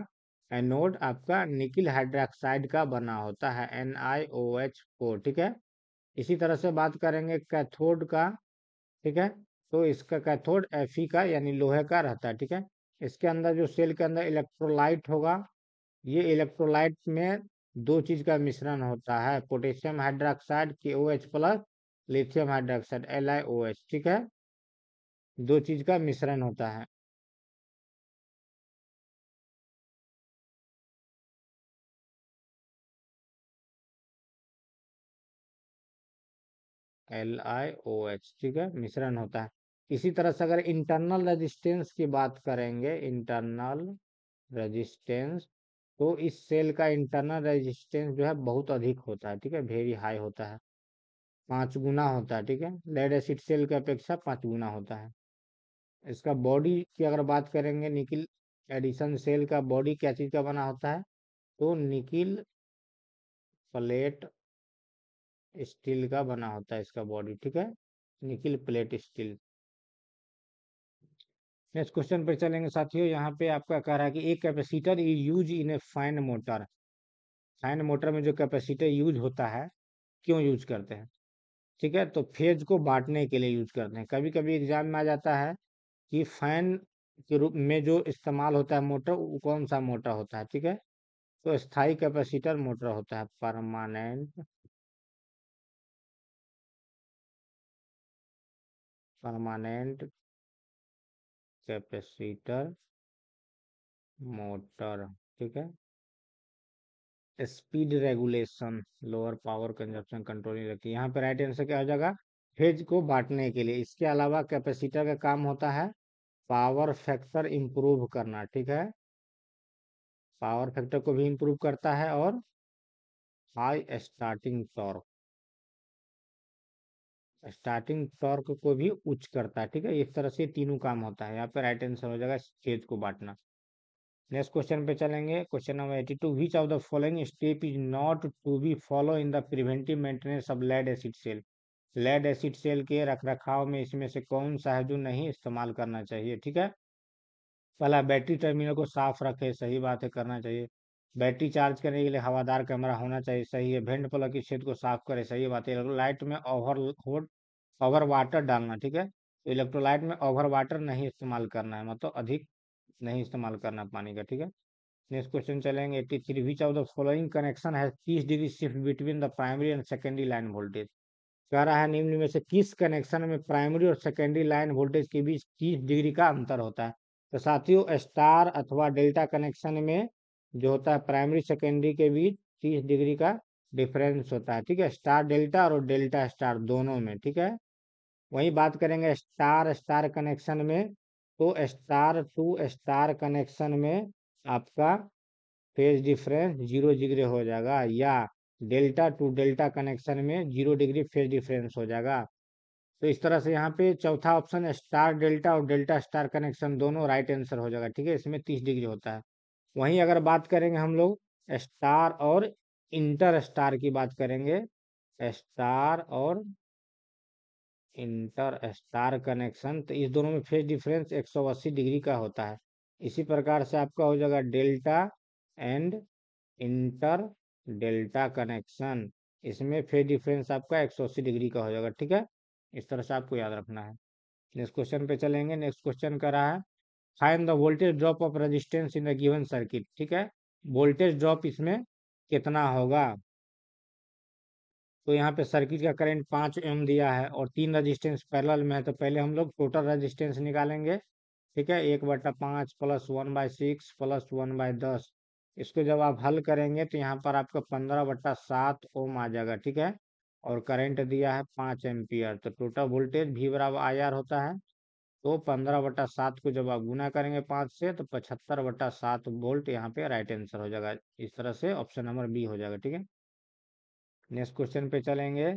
एनोड आपका निकिल हाइड्रोक्साइड का बना होता है, NiOH4, ठीक है। इसी तरह से बात करेंगे कैथोड का, ठीक है, तो इसका कैथोड Fe का यानी लोहे का रहता है, ठीक है। इसके अंदर जो सेल के अंदर इलेक्ट्रोलाइट होगा, ये इलेक्ट्रोलाइट में दो चीज का मिश्रण होता है, potassium hydroxide KOH plus lithium hydroxide LiOH, ठीक है, दो चीज का मिश्रण होता है। LiOH, ठीक है, मिश्रण होता है। इसी तरह से अगर इंटरनल रेजिस्टेंस की बात करेंगे, इंटरनल रेजिस्टेंस, तो इस सेल का इंटरनल रेजिस्टेंस जो है बहुत अधिक होता है, ठीक है, वेरी हाई होता है, 5 गुना होता है, ठीक है, लेड एसिड सेल की अपेक्षा 5 गुना होता है। इसका बॉडी की अगर बात करेंगे, निकिल एडिशन सेल का बॉडी क्या चीज का बना होता है? तो निकिल प्लेट स्टील का बना होता है इसका बॉडी, ठीक है, nickel plate steel. Next question पे चलेंगे साथियों। यहाँ पे आपका कह रहा है कि एक capacitor is use in a fine motor. Fine motor में जो कैपेसिटर यूज होता है, क्यों यूज करते हैं? ठीक है, तो फेज को बांटने के लिए यूज करते हैं। कभी कभी एग्जाम में आ जाता है कि फैन के रूप में जो इस्तेमाल होता है मोटर, वो कौन सा मोटर होता है, ठीक है, तो स्थायी कैपेसिटर मोटर होता है, परमानेंट परमानेंट कैपेसिटर मोटर, ठीक है। Speed regulation, lower power consumption controlling रखती है। यहाँ पे राइट आंसर क्या हो जाएगा? फेज को बांटने के लिए। इसके अलावा कैपेसिटर का काम होता है पावर फैक्टर इंप्रूव करना, ठीक है, पावर फैक्टर को भी इंप्रूव करता है, और हाई स्टार्टिंग टॉर्क को भी उच्च करता है, ठीक है। इस तरह से तीनों काम होता है। यहाँ पे राइट आंसर हो जाएगा फेज को बांटना। नेक्स्ट क्वेश्चन पे चलेंगे, question number 82, which of the following step is not to be follow in the preventive maintenance of lead acid cell. Lead acid cell के रख रखाव में इसमें से कौन सा है जो नहीं इस्तेमाल करना चाहिए, ठीक है। पहला, बैटरी टर्मिनल को साफ रखे, सही बात है, करना चाहिए। बैटरी चार्ज करने के लिए हवादार कमरा होना चाहिए, सही है। भेंट प्लग की छेद को साफ करे, सही बात है। लाइट में ओवर वाटर डालना, ठीक है, तो इलेक्ट्रोलाइट में ओवर वाटर नहीं इस्तेमाल करना है, मतलब अधिक नहीं इस्तेमाल करना पानी का, ठीक है। नेक्स्ट क्वेश्चन चलेंगे 83, विच ऑफ द फॉलोइंग कनेक्शन है 30 degree shift between the primary and secondary line voltage. कह रहा है निम्न में से किस कनेक्शन में प्राइमरी और सेकेंडरी लाइन वोल्टेज के बीच 30 डिग्री का अंतर होता है? तो साथियों स्टार अथवा डेल्टा कनेक्शन में जो होता है प्राइमरी सेकेंडरी के बीच 30 डिग्री का डिफरेंस होता है, ठीक है, स्टार डेल्टा और डेल्टा स्टार दोनों में, ठीक है। वही बात करेंगे स्टार स्टार कनेक्शन में, तो स्टार टू स्टार कनेक्शन में आपका फेज डिफरेंस 0 डिग्री हो जाएगा, या डेल्टा टू डेल्टा कनेक्शन में 0 डिग्री फेज डिफरेंस हो जाएगा। तो इस तरह से यहाँ पे चौथा ऑप्शन स्टार डेल्टा और डेल्टा स्टार कनेक्शन दोनों राइट आंसर हो जाएगा, ठीक है, इसमें 30 डिग्री होता है। वहीं अगर बात करेंगे हम लोग स्टार और इंटर स्टार की बात करेंगे, स्टार और इंटर स्टार कनेक्शन, तो इस दोनों में फेज डिफरेंस 180 डिग्री का होता है। इसी प्रकार से आपका हो जाएगा delta and inter delta connection, इसमें फेज डिफरेंस आपका 180 डिग्री का हो जाएगा, ठीक है। इस तरह से आपको याद रखना है। नेक्स्ट क्वेश्चन पे चलेंगे। नेक्स्ट क्वेश्चन कर रहा है, find the voltage drop of resistance in the given circuit, ठीक है। वोल्टेज ड्रॉप इसमें कितना होगा। तो यहाँ पे सर्किट का करंट 5 ओम दिया है और 3 रजिस्टेंस पैरेलल में है, तो पहले हम लोग टोटल रजिस्टेंस निकालेंगे। ठीक है, 1/5 प्लस 1/6 प्लस 1/10। इसको जब आप हल करेंगे तो यहाँ पर आपका 15/7 ओम आ जाएगा। ठीक है, और करंट दिया है 5 एम्पियर, तो टोटल वोल्टेज V बराबर IR होता है। तो 15/7 को जब आप गुना करेंगे 5 से, तो 75/7 वोल्ट यहाँ पे राइट आंसर हो जाएगा। इस तरह से ऑप्शन नंबर बी हो जाएगा। ठीक है, नेक्स्ट क्वेश्चन पे चलेंगे।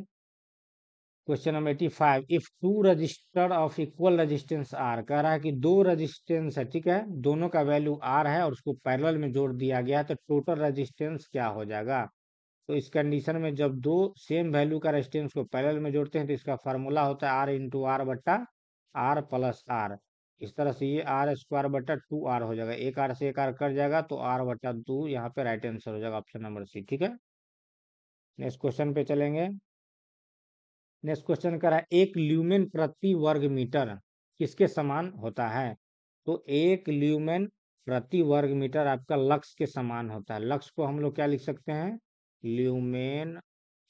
Question number 85, if two register of equal resistance R, कह रहा है कि दो रेजिस्टेंस है। ठीक है, दोनों का वैल्यू आर है और उसको पैरेलल में जोड़ दिया गया है, तो टोटल रेजिस्टेंस क्या हो जाएगा। तो इस कंडीशन में जब दो सेम वैल्यू का रेजिस्टेंस को पैरेलल में जोड़ते हैं तो इसका फार्मूला होता है R × R/R प्लस R। इस तरह से ये R²/2R हो जाएगा, एक R से एक R कट जाएगा, तो R/2 यहाँ पे राइट आंसर हो जाएगा, ऑप्शन नंबर सी। ठीक है, नेक्स्ट क्वेश्चन पे चलेंगे। नेक्स्ट क्वेश्चन कर रहा है, एक ल्यूमेन प्रति वर्ग मीटर किसके समान होता है। तो एक ल्यूमेन प्रति वर्ग मीटर आपका लक्स के समान होता है। लक्स को हम लोग क्या लिख सकते हैं, ल्यूमेन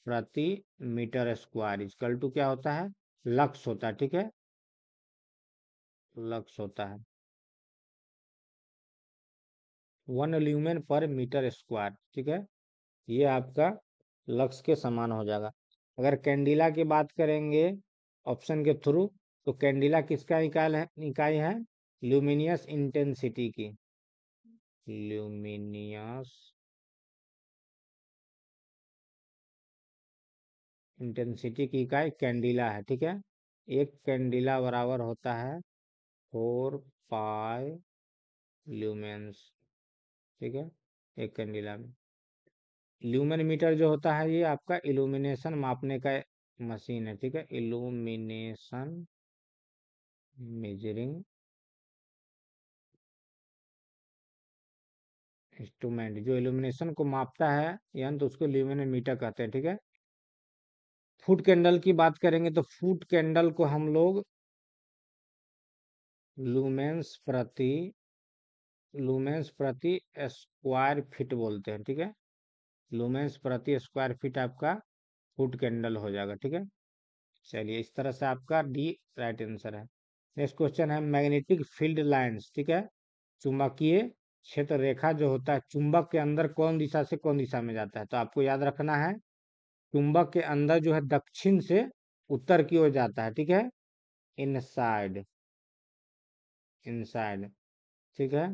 प्रति मीटर स्क्वायर इक्वल टू क्या होता है, लक्स होता है। ठीक है, लक्स होता है 1 ल्यूमेन पर मीटर स्क्वायर। ठीक है, ये आपका लक्स के समान हो जाएगा। अगर कैंडिला की बात करेंगे ऑप्शन के थ्रू, तो कैंडिला किसका इकाई है, ल्यूमिनियस इंटेंसिटी की। ल्यूमिनियस इंटेंसिटी की इकाई कैंडिला है। ठीक है, एक कैंडिला बराबर होता है 4 पाई ल्यूमेंस। ठीक है, एक कैंडिला में ल्यूमेन मीटर जो होता है ये आपका इल्यूमिनेशन मापने का मशीन है। ठीक है, इल्यूमिनेशन मेजरिंग इंस्ट्रूमेंट जो इल्यूमिनेशन को मापता है यंत्र, उसको ल्यूमिनन मीटर कहते हैं। ठीक है, फुट कैंडल की बात करेंगे तो फुट कैंडल को हम लोग लूमेंस प्रति स्क्वायर फीट बोलते हैं। ठीक है, लूमेंस प्रति स्क्वायर फीट आपका फुट कैंडल हो जाएगा। ठीक है, चलिए इस तरह से आपका डी राइट आंसर है। नेक्स्ट क्वेश्चन है मैग्नेटिक फील्ड लाइंस। ठीक है, चुंबकीय क्षेत्र रेखा जो होता है चुंबक के अंदर कौन दिशा से कौन दिशा में जाता है, तो आपको याद रखना है चुंबक के अंदर जो है दक्षिण से उत्तर की ओर जाता है। ठीक है, इनसाइड इनसाइड। ठीक है,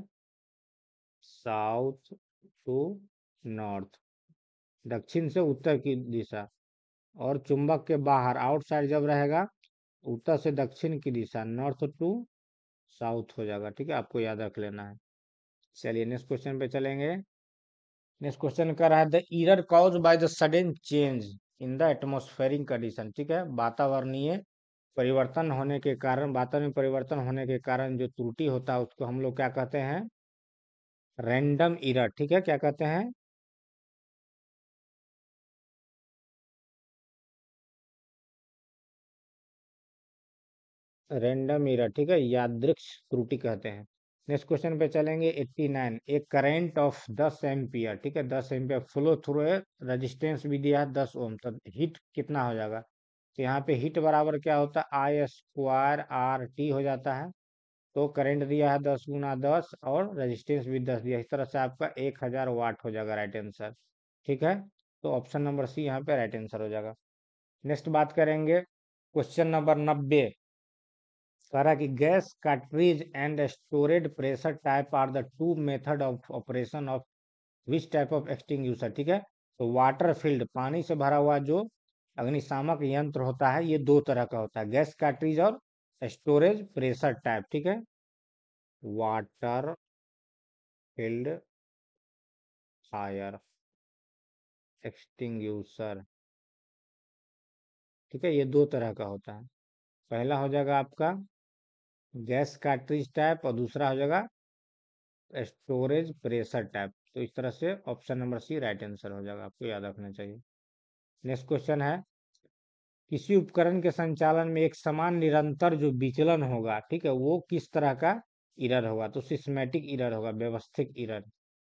साउथ टू नॉर्थ, दक्षिण से उत्तर की दिशा। और चुंबक के बाहर आउटसाइड जब रहेगा, उत्तर से दक्षिण की दिशा, नॉर्थ टू साउथ हो जाएगा। ठीक है, आपको याद रख लेना है। चलिए नेक्स्ट क्वेश्चन पे चलेंगे। नेक्स्ट क्वेश्चन कर रहा है the error cause by the sudden change in the atmospheric condition. ठीक है, वातावरणीय परिवर्तन होने के कारण, वातावरण में परिवर्तन होने के कारण जो त्रुटि होता है उसको हम लोग क्या कहते हैं, रैंडम ईरर। ठीक है, क्या कहते हैं, रैंडम ईरर। ठीक है, यादृच्छिक त्रुटि कहते हैं। नेक्स्ट क्वेश्चन पे चलेंगे 89, एक करंट ऑफ 10 एम्पियर। ठीक है, 10 एम्पियर फ्लो थ्रू है, रेजिस्टेंस भी दिया है 10 ओम, तब हीट कितना हो जाएगा। तो यहाँ पे हीट बराबर क्या होता है, I² हो जाता है। तो करंट दिया है 10 × 10 और रेजिस्टेंस भी 10 दिया, इस तरह से आपका 1000 वाट हो जाएगा राइट आंसर। ठीक है, तो ऑप्शन नंबर सी यहाँ पे राइट आंसर हो जाएगा। नेक्स्ट बात करेंगे क्वेश्चन नंबर 90, कह रहा है कि gas cartridge and storage pressure type are the two method of operation of which type of extinguisher. ठीक है, तो वाटर फील्ड पानी से भरा हुआ जो अग्निशामक यंत्र होता है ये दो तरह का होता है, गैस कार्ट्रिज और स्टोरेज प्रेशर टाइप। ठीक है, वाटर फील्ड फायर एक्सटिंग्यूशर। ठीक है, ये दो तरह का होता है, पहला हो जाएगा आपका गैस कार्ट्रिज टाइप और दूसरा हो जाएगा स्टोरेज प्रेशर टाइप। तो इस तरह से option number C right answer हो जाएगा, आपको याद रखना चाहिए। नेक्स्ट क्वेश्चन है, किसी उपकरण के संचालन में एक समान निरंतर जो विचलन होगा, ठीक है, वो किस तरह का इरर होगा, तो सिस्मेटिक इरर होगा, व्यवस्थित इरर।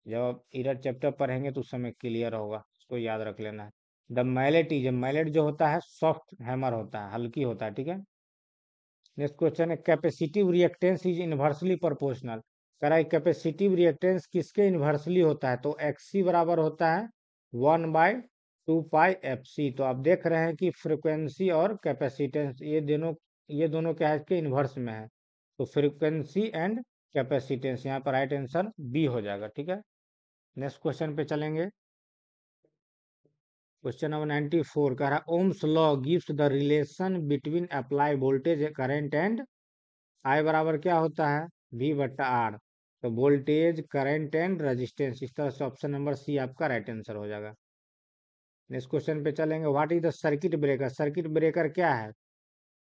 जब आप इरर चैप्टर पढ़ेंगे तो उस समय क्लियर होगा, उसको याद रख लेना है। द मैलेट इज, मैलेट जो होता है सॉफ्ट हैमर होता है, हल्की होता है, ठीक है। नेक्स्ट क्वेश्चन है capacitive reactance is inversely proportional. कह रहा है कैपेसिटिव रिएक्टेंस किसके इनवर्सली होता है, तो एक्सी बराबर होता है 1/2 पाई एफ सी। तो आप देख रहे हैं कि फ्रिक्वेंसी और कैपेसिटेंस ये दोनों क्या है, इसके इन्वर्स में है। तो फ्रिक्वेंसी एंड कैपेसिटेंस, यहाँ पर राइट आंसर बी हो जाएगा, ठीक है। नेक्स्ट क्वेश्चन पे चलेंगे। क्वेश्चन नंबर 94 कह रहा है Ohm's law gives the relation between apply voltage current and I बराबर क्या होता है, V बट्टा आर। तो वोल्टेज करंट एंड रेजिस्टेंस, इस तरह से ऑप्शन नंबर सी आपका राइट आंसर हो जाएगा। नेक्स्ट क्वेश्चन पे चलेंगे। What is the circuit breaker, circuit breaker क्या है,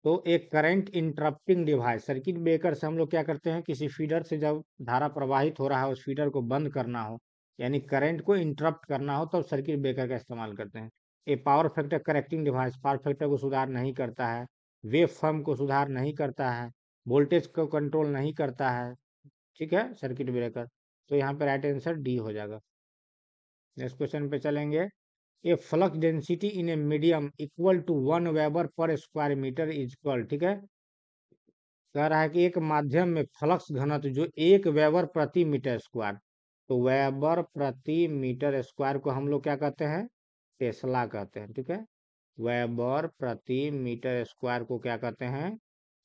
तो एक current interrupting device. Circuit breaker से हम लोग क्या करते हैं, किसी फीडर से जब धारा प्रवाहित हो रहा है उस फीडर को बंद करना हो, यानी करंट को इंटरप्ट करना हो, तब सर्किट ब्रेकर का इस्तेमाल करते हैं। A power factor correcting device, power factor को सुधार नहीं करता है, वेव फॉर्म को सुधार नहीं करता है, वोल्टेज को कंट्रोल नहीं करता है, ठीक है, सर्किट ब्रेकर। तो यहाँ पे राइट आंसर डी हो जाएगा। नेक्स्ट क्वेश्चन पे चलेंगे। A flux density in a medium equal to 1 weber per square metre is equal, ठीक है। कह रहा है कि एक माध्यम में फ्लक्स घनत्व जो 1 वेबर प्रति मीटर स्क्वायर, तो वेबर प्रति मीटर स्क्वायर को हम लोग क्या कहते हैं, टेस्ला कहते हैं, ठीक है। वेबर प्रति मीटर स्क्वायर को क्या कहते हैं,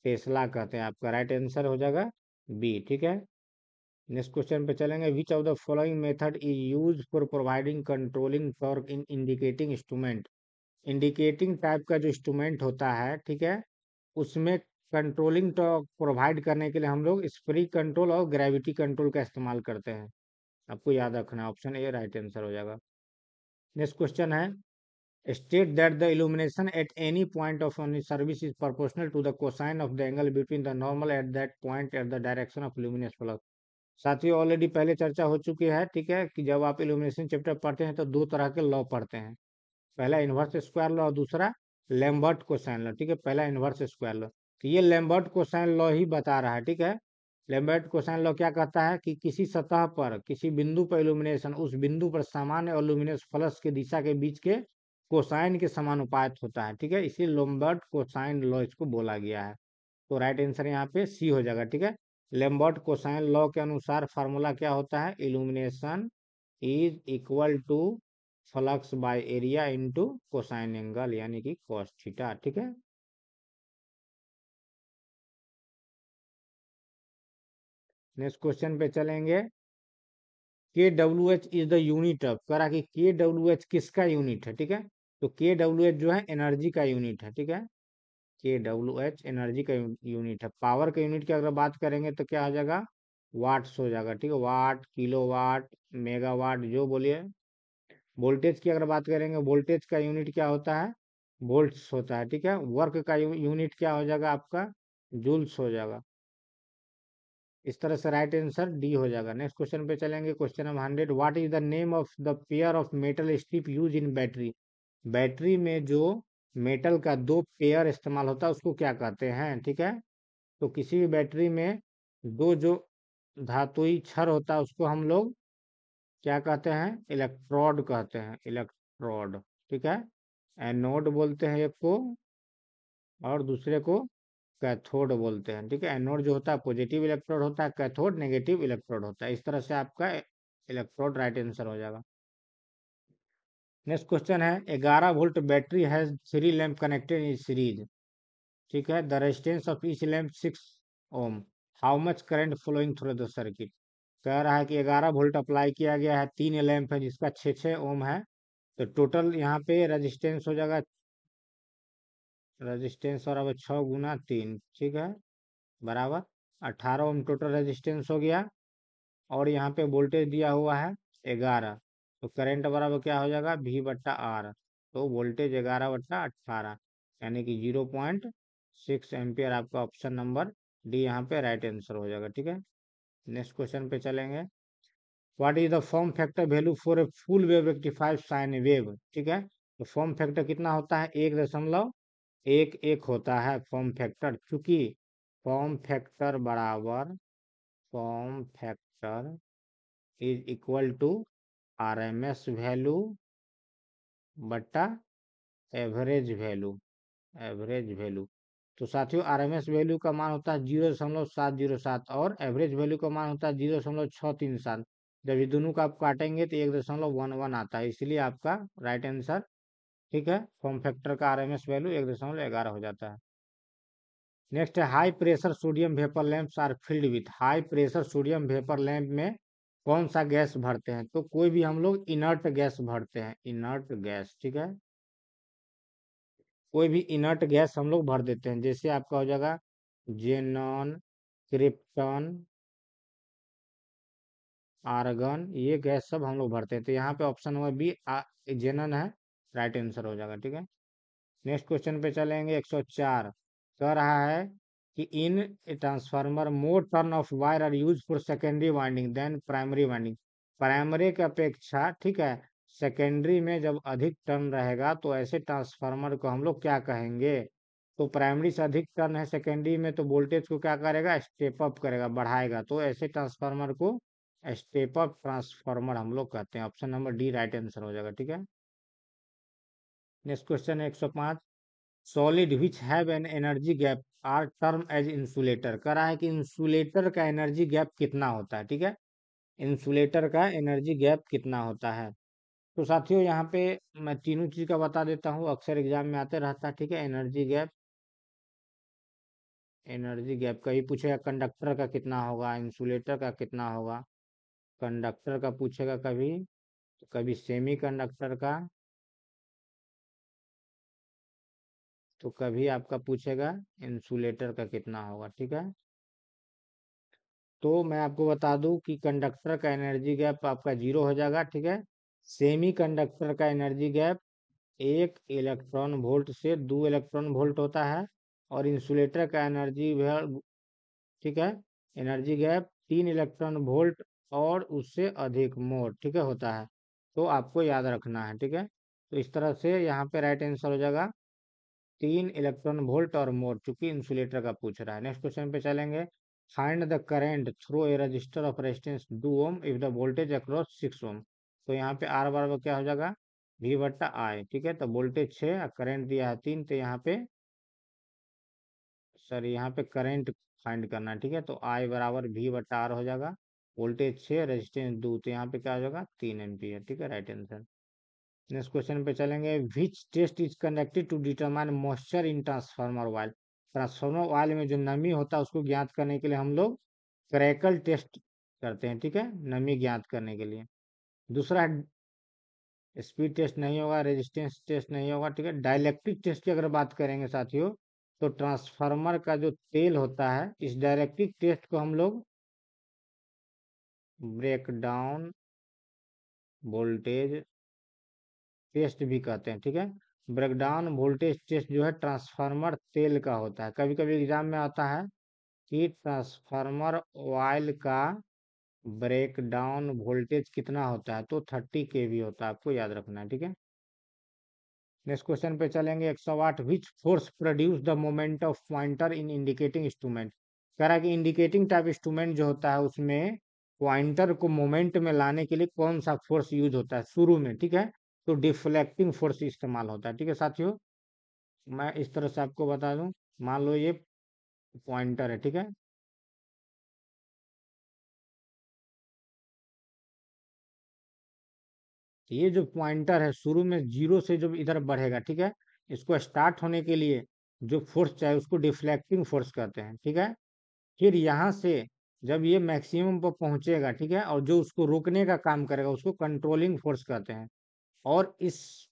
टेस्ला कहते हैं। आपका राइट आंसर हो जाएगा बी, ठीक है। नेक्स्ट क्वेश्चन पे चलेंगे। Which of the following method is use for providing controlling torque in indicating instrument. Indicating type का जो इंस्ट्रूमेंट होता है, ठीक है, उसमें कंट्रोलिंग टॉर्क प्रोवाइड करने के लिए हम लोग स्प्रिंग कंट्रोल और ग्रेविटी कंट्रोल का इस्तेमाल करते हैं। आपको याद रखना है, ऑप्शन ए राइट आंसर हो जाएगा। नेक्स्ट क्वेश्चन है state that the illumination at any point of any service is proportional to the cosine of the angle between the normal at that point at the direction of luminous flux। साथियों already पहले चर्चा हो चुकी है, ठीक है, कि जब आप इल्यूमिनेशन चैप्टर पढ़ते हैं तो दो तरह के लॉ पढ़ते हैं। पहला इन्वर्स स्क्वायर लॉ और दूसरा लैम्बर्ट कोसाइन लॉ, ठीक है। पहला इन्वर्स स्क्वायर लॉ, तो ये लैम्बर्ट कोसाइन लॉ ही बता रहा है, ठीक है। लैम्बर्ट कोसाइन लॉ क्या कहता है कि किसी सतह पर किसी बिंदु पर इल्यूमिनेशन उस बिंदु पर सामान्य और लुमिनस फ्लक्स की दिशा के बीच के कोसाइन के समानुपात होता है, ठीक है। इसी लैम्बर्ट कोसाइन लॉ इसको बोला गया है। तो राइट आंसर यहाँ पे सी हो जाएगा, ठीक है। लैम्बर्ट कोसाइन लॉ के अनुसार फार्मूला क्या होता है, illumination is equal to flux by area into cosine angle, यानी कि cos थीटा, ठीक है। नेक्स्ट क्वेश्चन पे चलेंगे। के W H is the unit of, कह रहा कि के डब्ल्यू एच किसका यूनिट है, ठीक है। तो के डब्ल्यू एच जो है एनर्जी का यूनिट है, ठीक है। के डब्ल्यू एच एनर्जी का यूनिट है। पावर का यूनिट की अगर बात करेंगे तो क्या हो जाएगा, वाट्स हो जाएगा, ठीक है। वाट, किलो वाट, मेगावाट, जो बोलिए। वोल्टेज की अगर बात करेंगे, वोल्टेज का यूनिट क्या होता है, वोल्ट्स होता है, ठीक है। वर्क का यूनिट क्या हो जाएगा आपका, जूल्स हो जाएगा। इस तरह से राइट आंसर डी हो जाएगा। नेक्स्ट क्वेश्चन पे चलेंगे। Question number 100। What is the name of the pair of metal strip use in battery. Battery में जो मेटल का दो पेयर इस्तेमाल होता है उसको क्या कहते हैं, ठीक है। तो किसी भी बैटरी में दो जो धातुई छड़ होता है उसको हम लोग क्या कहते हैं, इलेक्ट्रोड कहते हैं, इलेक्ट्रोड, ठीक है। एनोड बोलते हैं एक को और दूसरे को कैथोड बोलते हैं, ठीक है। एनोड जो होता है पॉजिटिव इलेक्ट्रोड होता है, कैथोड नेगेटिव इलेक्ट्रोड होता है। इस तरह से आपका इलेक्ट्रोड राइट आंसर हो जाएगा। नेक्स्ट क्वेश्चन है 11 volt battery has 3 lamp connected in series, ठीक है। The resistance of each lamp 6 ohm, how much current flowing through the circuit. कह रहा है कि 11 वोल्ट अप्लाई किया गया है, 3 लैंप है जिसका 6 ओम है। तो टोटल यहाँ पे रेजिस्टेंस हो जाएगा, रेजिस्टेंस और अब 6 × 3, ठीक है, बराबर 18 ओम टोटल रेजिस्टेंस हो गया। और यहाँ पे वोल्टेज दिया हुआ है 11, तो करंट बराबर क्या हो जाएगा, V/R। तो वोल्टेज 11/18, यानी कि 0.6 एम्पियर। आपका ऑप्शन नंबर डी यहाँ पे राइट आंसर हो जाएगा, ठीक है। नेक्स्ट क्वेश्चन पे चलेंगे। What is the form factor value for a full wave rectified sine wave, ठीक है। तो फॉर्म फैक्टर कितना होता है, 1.11 होता है फॉर्म फैक्टर। चूंकि फॉर्म फैक्टर बराबर form factor is equal to RMS value बट्टा एवरेज वैल्यू। तो साथियों RMS वैल्यू का मान होता है 0.707 और एवरेज वैल्यू का मान होता है 0.637। जब ये दोनों का आप काटेंगे तो 1.11 आता है, इसलिए आपका राइट आंसर, ठीक है, फॉर्म फैक्टर का RMS वैल्यू 1.11 हो जाता है। नेक्स्ट है high pressure sodium vapour lamps are filled with. High pressure sodium vapour lamp में कौन सा गैस भरते हैं? तो कोई भी हम लोग इनर्ट गैस भरते हैं, इनर्ट गैस, ठीक है, कोई भी इनर्ट गैस हम लोग भर देते हैं। जैसे आपका हो जाएगा जेनॉन, क्रिप्टॉन, आर्गन, ये गैस सब हम लोग भरते हैं। तो यहाँ पे ऑप्शन नंबर बी जेनन है, राइट आंसर हो जाएगा, ठीक है। नेक्स्ट क्वेश्चन पे चलेंगे। 104 कह रहा है कि in transformer more turn of wire are use for secondary winding than primary winding. Primary की अपेक्षा, ठीक है, सेकेंडरी में जब अधिक टर्न रहेगा तो ऐसे ट्रांसफार्मर को हम लोग क्या कहेंगे? तो प्राइमरी से अधिक टर्न है सेकेंडरी में, तो वोल्टेज को क्या करेगा? स्टेप अप करेगा, बढ़ाएगा। तो ऐसे ट्रांसफार्मर को स्टेप अप ट्रांसफार्मर हम लोग कहते हैं। Option number D right answer हो जाएगा, ठीक है। नेक्स्ट क्वेश्चन है 105 solid which have an energy gap are term as insulator. कह रहा है कि इंसुलेटर का एनर्जी गैप कितना होता है, ठीक है, इंसुलेटर का एनर्जी गैप कितना होता है। तो साथियों यहाँ पे मैं तीनों चीज का बता देता हूँ, अक्सर एग्जाम में आते रहता है, ठीक है। एनर्जी गैप, एनर्जी गैप कभी पूछेगा कंडक्टर का कितना होगा, इंसुलेटर का कितना होगा। कंडक्टर का पूछेगा कभी, तो कभी सेमी कंडक्टर का, तो कभी आपका पूछेगा इंसुलेटर का कितना होगा, ठीक है। तो मैं आपको बता दूं कि कंडक्टर का एनर्जी गैप आपका 0 हो जाएगा, ठीक है। सेमी कंडक्टर का एनर्जी गैप 1 इलेक्ट्रॉन वोल्ट से 2 इलेक्ट्रॉन वोल्ट होता है। और इंसुलेटर का ठीक है, एनर्जी गैप 3 इलेक्ट्रॉन वोल्ट और उससे अधिक मोर, ठीक है, होता है। तो आपको याद रखना है, ठीक है। तो इस तरह से यहाँ पे राइट आंसर हो जाएगा 3 इलेक्ट्रॉन वोल्ट और मोर, चूंकि इंसुलेटर का पूछ रहा है। नेक्स्ट क्वेश्चन पे चलेंगे। Find the current through a resistor of resistance 2 ohm if the voltage across 6 ohm. तो यहाँ पे आर बराबर क्या हो जाएगा? V बट्टा आई, ठीक है। तो वोल्टेज 6, करंट दिया है 3, तो यहाँ पे सर यहाँ पे करंट फाइंड करना है, ठीक है। तो आई बराबर V बट्टा आर हो जाएगा। वोल्टेज 6, रेजिस्टेंस 2, तो यहाँ पे क्या हो जाएगा? 3 एम्पियर, ठीक है, राइट आंसर। नेक्स्ट क्वेश्चन पे चलेंगे। Which test is conducted to determine moisture in transformer oil. Transformer oil में जो नमी होता है उसको ज्ञात करने के लिए हम लोग क्रैकल टेस्ट करते हैं, ठीक है, नमी ज्ञात करने के लिए। दूसरा स्पीड टेस्ट नहीं होगा, रेजिस्टेंस टेस्ट नहीं होगा, ठीक है। डाइलेक्ट्रिक टेस्ट की अगर बात करेंगे साथियों, तो ट्रांसफार्मर का जो तेल होता है, इस डायरेक्ट्रिक टेस्ट को हम लोग ब्रेक डाउन वोल्टेज टेस्ट भी कहते हैं, ठीक है। ब्रेकडाउन वोल्टेज टेस्ट जो है ट्रांसफार्मर तेल का होता है। कभी कभी एग्जाम में आता है कि ट्रांसफार्मर ऑयल का ब्रेकडाउन वोल्टेज कितना होता है, तो 30 kV होता है, आपको याद रखना है, ठीक है। नेक्स्ट क्वेश्चन पे चलेंगे। 108 which force produce the moment of pointer in indicating instrument. कह रहा है कि इंडिकेटिंग टाइप इंस्ट्रूमेंट जो होता है उसमें पॉइंटर को मोमेंट में लाने के लिए कौन सा फोर्स यूज होता है शुरू में, ठीक है। तो डिफ्लेक्टिंग फोर्स इस्तेमाल होता है, ठीक है साथियों। मैं इस तरह से आपको बता दूं, मान लो ये पॉइंटर है, ठीक है। ये जो पॉइंटर है शुरू में 0 से जब इधर बढ़ेगा, ठीक है, इसको स्टार्ट होने के लिए जो फोर्स चाहिए उसको डिफ्लेक्टिंग फोर्स कहते हैं, ठीक है। फिर यहाँ से जब ये मैक्सिमम पर पहुंचेगा, ठीक है, और जो उसको रोकने का काम करेगा उसको कंट्रोलिंग फोर्स कहते हैं। और इस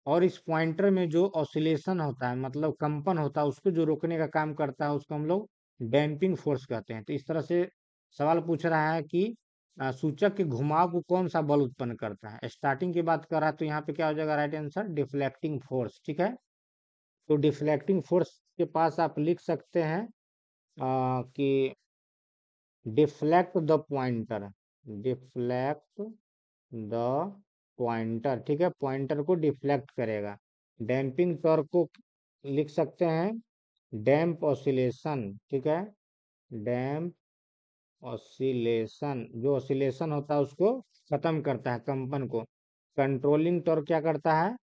और इस पॉइंटर में जो ऑसिलेशन होता है, मतलब कंपन होता है, उसको जो रोकने का काम करता है उसको हम लोग डैम्पिंग फोर्स कहते हैं। तो इस तरह से सवाल पूछ रहा है कि सूचक के घुमाव को कौन सा बल उत्पन्न करता है। स्टार्टिंग की बात कर रहा है, तो यहाँ पे क्या हो जाएगा? राइट आंसर डिफ्लेक्टिंग फोर्स, ठीक है। तो डिफ्लेक्टिंग फोर्स के पास आप लिख सकते हैं कि deflect the pointer, deflect the pointer, ठीक है, पॉइंटर को डिफ्लेक्ट करेगा। डैम्पिंग टॉर्क को लिख सकते हैं डैम्प ऑसिलेशन, ठीक है, डैम्प ऑसिलेशन, जो ऑसिलेशन होता है उसको खत्म करता है, कंपन को। कंट्रोलिंग टॉर्क क्या करता है?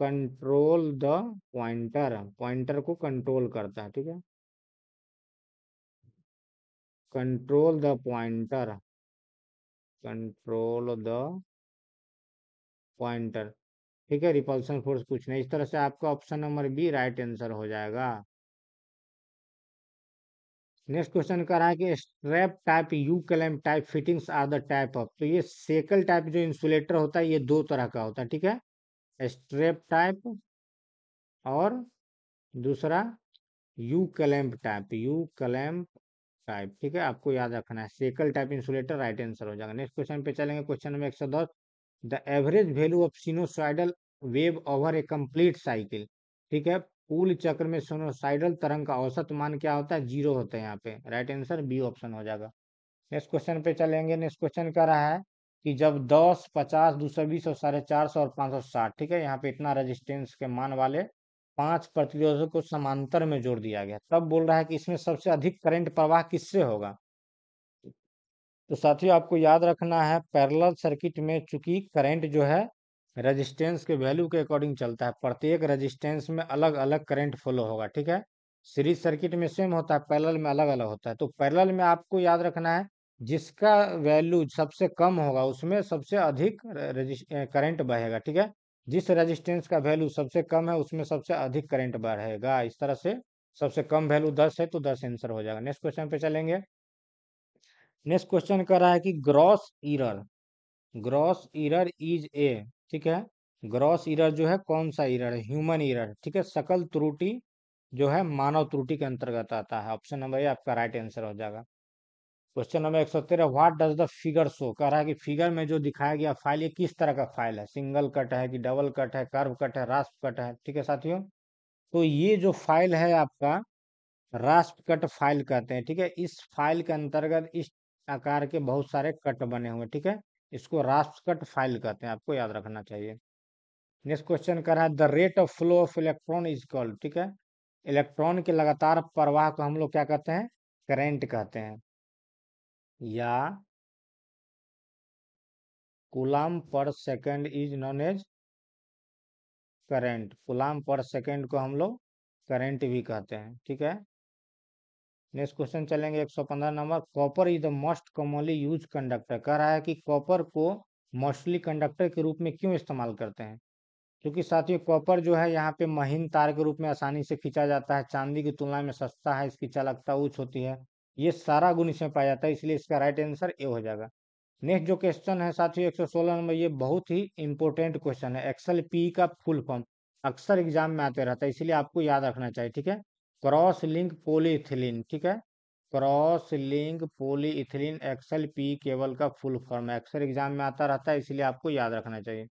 कंट्रोल द पॉइंटर, पॉइंटर को कंट्रोल करता है, ठीक है। Control the pointer, control the pointer, ठीक है। रिपल्सन फोर्स कुछ नहीं। इस तरह से आपका option number B right answer हो जाएगा। नेक्स्ट क्वेश्चन कर रहा है कि strap type, U clamp type fittings are the type of. तो ये सेकल टाइप जो इंसुलेटर होता है ये दो तरह का होता है, ठीक है। स्ट्रैप टाइप और दूसरा you clamp type, U clamp type, ठीक है। आपको याद रखना है shekel type insulator right answer हो जाएगा। नेक्स्ट क्वेश्चन पे चलेंगे, question number 110। The average value of sinusoidal wave over A complete cycle, ठीक है। पूर्ण चक्र में सिनोसाइडल तरंग का औसत मान क्या होता है? 0 होता है यहाँ पे। राइट आंसर बी ऑप्शन हो जाएगा। नेक्स्ट क्वेश्चन पे चलेंगे। नेक्स्ट क्वेश्चन क्या रहा है कि जब 10, 50, 220 और 450 और 560, ठीक है, यहाँ पे इतना रेजिस्टेंस के मान वाले 5 प्रतिरोधकों को समांतर में जोड़ दिया गया, तब बोल रहा है कि इसमें सबसे अधिक करंट प्रवाह किससे होगा? तो साथियों आपको याद रखना है, पैरेलल सर्किट में चूंकि करंट जो है रेजिस्टेंस के वैल्यू के अकॉर्डिंग चलता है, प्रत्येक रेजिस्टेंस में अलग अलग करंट फ्लो होगा, ठीक है। सीरीज सर्किट में सेम होता है, पैरेलल में अलग अलग होता है। तो पैरेलल में आपको याद रखना है जिसका वैल्यू सबसे कम होगा उसमें सबसे अधिक करंट बहेगा, ठीक है। जिस रेजिस्टेंस का वैल्यू सबसे कम है उसमें सबसे अधिक करंट बढ़ेगा। इस तरह से सबसे कम वैल्यू 10 है तो 10 आंसर हो जाएगा। नेक्स्ट क्वेश्चन पे चलेंगे। नेक्स्ट क्वेश्चन कर रहा है कि ग्रॉस ईरर इज ए, ठीक है। ग्रॉस ईरर जो है कौन सा ईरर है? ह्यूमन ईरर, ठीक है। सकल त्रुटि जो है मानव त्रुटि के अंतर्गत आता है। ऑप्शन नंबर ए आपका राइट आंसर हो जाएगा। Question number 113। What does the figure show? कह रहा है कि फिगर में जो दिखाया गया फाइल ये किस तरह का फाइल है? सिंगल कट है कि डबल कट है, कर्व कट है, रास्प कट है, ठीक है साथियों। तो ये जो फाइल है आपका रास्प कट फाइल कहते हैं, ठीक है। इस फाइल के अंतर्गत इस आकार के बहुत सारे कट बने हुए, ठीक है। इसको रास्प कट फाइल कहते हैं, आपको याद रखना चाहिए। नेक्स्ट क्वेश्चन कर रहा है the rate of flow of electron is called, ठीक है। इलेक्ट्रॉन के लगातार प्रवाह को हम लोग क्या कहते हैं? करंट कहते हैं, या coulomb per second is known as current. Coulomb per second को हम लोग करंट भी कहते हैं, ठीक है। नेक्स्ट क्वेश्चन चलेंगे 115 number. Copper is the most commonly use conductor. कह रहा है कि कॉपर को मोस्टली कंडक्टर के रूप में क्यों इस्तेमाल करते हैं? क्योंकि साथियों कॉपर जो है यहाँ पे महीन तार के रूप में आसानी से खींचा जाता है, चांदी की तुलना में सस्ता है, इसकी चालकता उच्च होती है, ये सारा गुण इसमें पाया जाता है, इसलिए इसका राइट आंसर ए हो जाएगा। नेक्स्ट जो क्वेश्चन है साथियों 116 नंबर, ये बहुत ही इंपॉर्टेंट क्वेश्चन है। एक्सल पी का फुल फॉर्म अक्सर एग्जाम में आते रहता है, इसलिए आपको याद रखना चाहिए, ठीक है। क्रॉस लिंक पोलीइथिलीन, ठीक है। Cross link polyethylene XLPE cable का फुल फॉर्म है, अक्सर एग्जाम में आता रहता है, इसलिए आपको याद रखना चाहिए।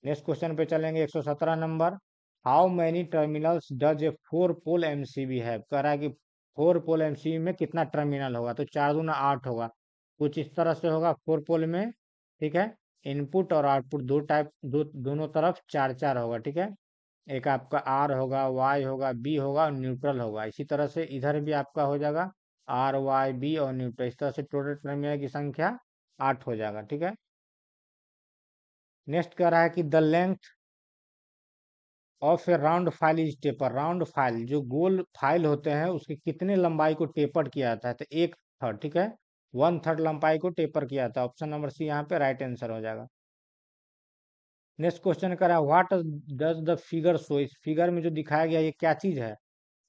नेक्स्ट क्वेश्चन पे चलेंगे 117 number. How many terminals does a 4 pole MCB है? कह रहा है कि 4 पोल एमसीबी में कितना टर्मिनल होगा? तो 4 दूना 8 होगा। कुछ इस तरह से होगा 4 पोल में, ठीक है। इनपुट और आउटपुट दो टाइप, दोनों तरफ 4 4 होगा, ठीक है। एक आपका आर होगा, वाई होगा, बी होगा और न्यूट्रल होगा। इसी तरह से इधर भी आपका हो जाएगा आर वाई बी और न्यूट्रल। इस तरह से टोटल टर्मिनल की संख्या 8 हो जाएगा, ठीक है। नेक्स्ट कह रहा है कि the length of A round file is taper. Round file जो गोल फाइल होते हैं उसकी कितने लंबाई को टेपर किया जाता है? तो 1/3, ठीक है। 1/3 लंबाई को टेपर किया जाता है। ऑप्शन नंबर सी यहाँ पे राइट आंसर हो जाएगा। नेक्स्ट क्वेश्चन करा what does the figure show? इस फिगर में जो दिखाया गया ये क्या चीज है?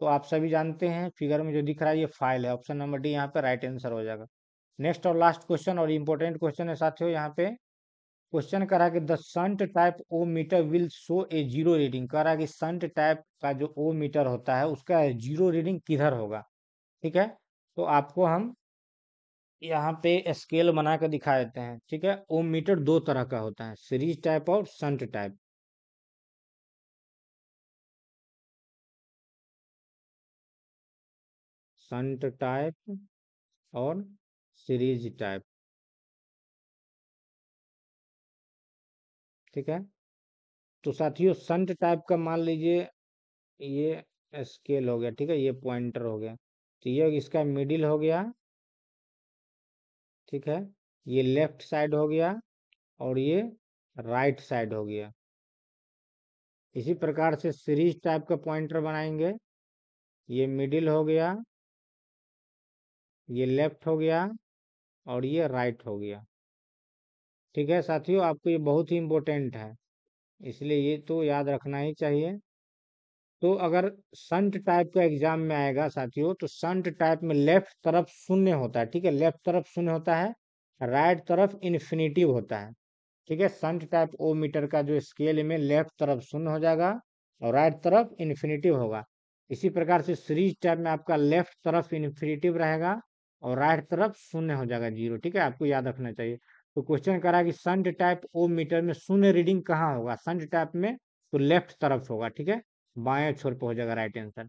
तो आप सभी जानते हैं फिगर में जो दिख रहा है ये फाइल है। ऑप्शन नंबर डी यहाँ पे राइट आंसर हो जाएगा। नेक्स्ट और लास्ट क्वेश्चन और इम्पोर्टेंट क्वेश्चन है साथियों, यहाँ पे क्वेश्चन करा कि the shunt type ohm meter will show a zero reading. करा कि शंट टाइप का जो ओ मीटर होता है उसका जीरो रीडिंग किधर होगा, ठीक है। तो आपको हम यहाँ पे स्केल बना कर दिखा देते हैं, ठीक है। ओ मीटर दो तरह का होता है, सीरीज टाइप और शंट टाइप। शंट टाइप और सीरीज टाइप, ठीक है। तो साथियों शंट टाइप का मान लीजिए ये स्केल हो गया, ठीक है, ये पॉइंटर हो गया, तो ये इसका मिडिल हो गया ठीक है, ये लेफ्ट साइड हो गया और ये राइट साइड हो गया। इसी प्रकार से सीरीज टाइप का पॉइंटर बनाएंगे। ये मिडिल हो गया, ये लेफ्ट हो गया और ये राइट हो गया। ठीक है साथियों, आपको ये बहुत ही इम्पोर्टेंट है, इसलिए ये तो याद रखना ही चाहिए। तो अगर संट टाइप का एग्जाम में आएगा साथियों, तो संट टाइप में लेफ्ट तरफ शून्य होता है। ठीक है, लेफ्ट तरफ शून्य होता है, राइट तरफ इन्फिनिटिव होता है। ठीक है, संट टाइप ओ मीटर का जो स्केल में लेफ्ट तरफ शून्य हो जाएगा और राइट तरफ इन्फिनिटिव होगा। इसी प्रकार से सीरीज टाइप में आपका लेफ्ट तरफ इन्फिनिटिव रहेगा और राइट तरफ शून्य हो जाएगा, जीरो। ठीक है, आपको याद रखना चाहिए। तो क्वेश्चन कह रहा है कि संट टाइप ओ मीटर में शून्य रीडिंग कहाँ होगा? संट टाइप में तो लेफ्ट तरफ होगा। ठीक है, बाएं छोर पर हो जाएगा राइट आंसर।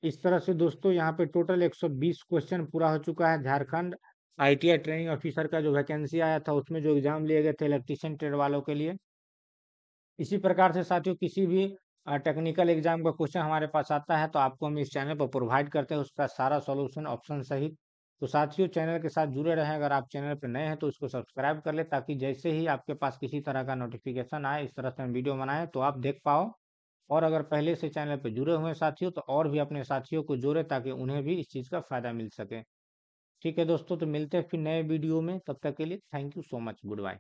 इस तरह से दोस्तों यहाँ पे टोटल 120 क्वेश्चन पूरा हो चुका है। झारखंड आईटीआई ट्रेनिंग ऑफिसर का जो वैकेंसी आया था, उसमें जो एग्जाम लिए गए थे इलेक्ट्रीशियन ट्रेड वालों के लिए। इसी प्रकार से साथियों, किसी भी टेक्निकल एग्जाम का क्वेश्चन हमारे पास आता है तो आपको हम इस चैनल पर प्रोवाइड करते हैं, उसका सारा सॉल्यूशन ऑप्शन सहित। तो साथियों, चैनल के साथ जुड़े रहें। अगर आप चैनल पर नए हैं तो इसको सब्सक्राइब कर ले, ताकि जैसे ही आपके पास किसी तरह का नोटिफिकेशन आए, इस तरह से हम वीडियो बनाएं तो आप देख पाओ। और अगर पहले से चैनल पर जुड़े हुए हैं साथियों, तो और भी अपने साथियों को जोड़े, ताकि उन्हें भी इस चीज़ का फायदा मिल सके। ठीक है दोस्तों, तो मिलते हैं फिर नए वीडियो में। तब तक के लिए thank you so much, good bye.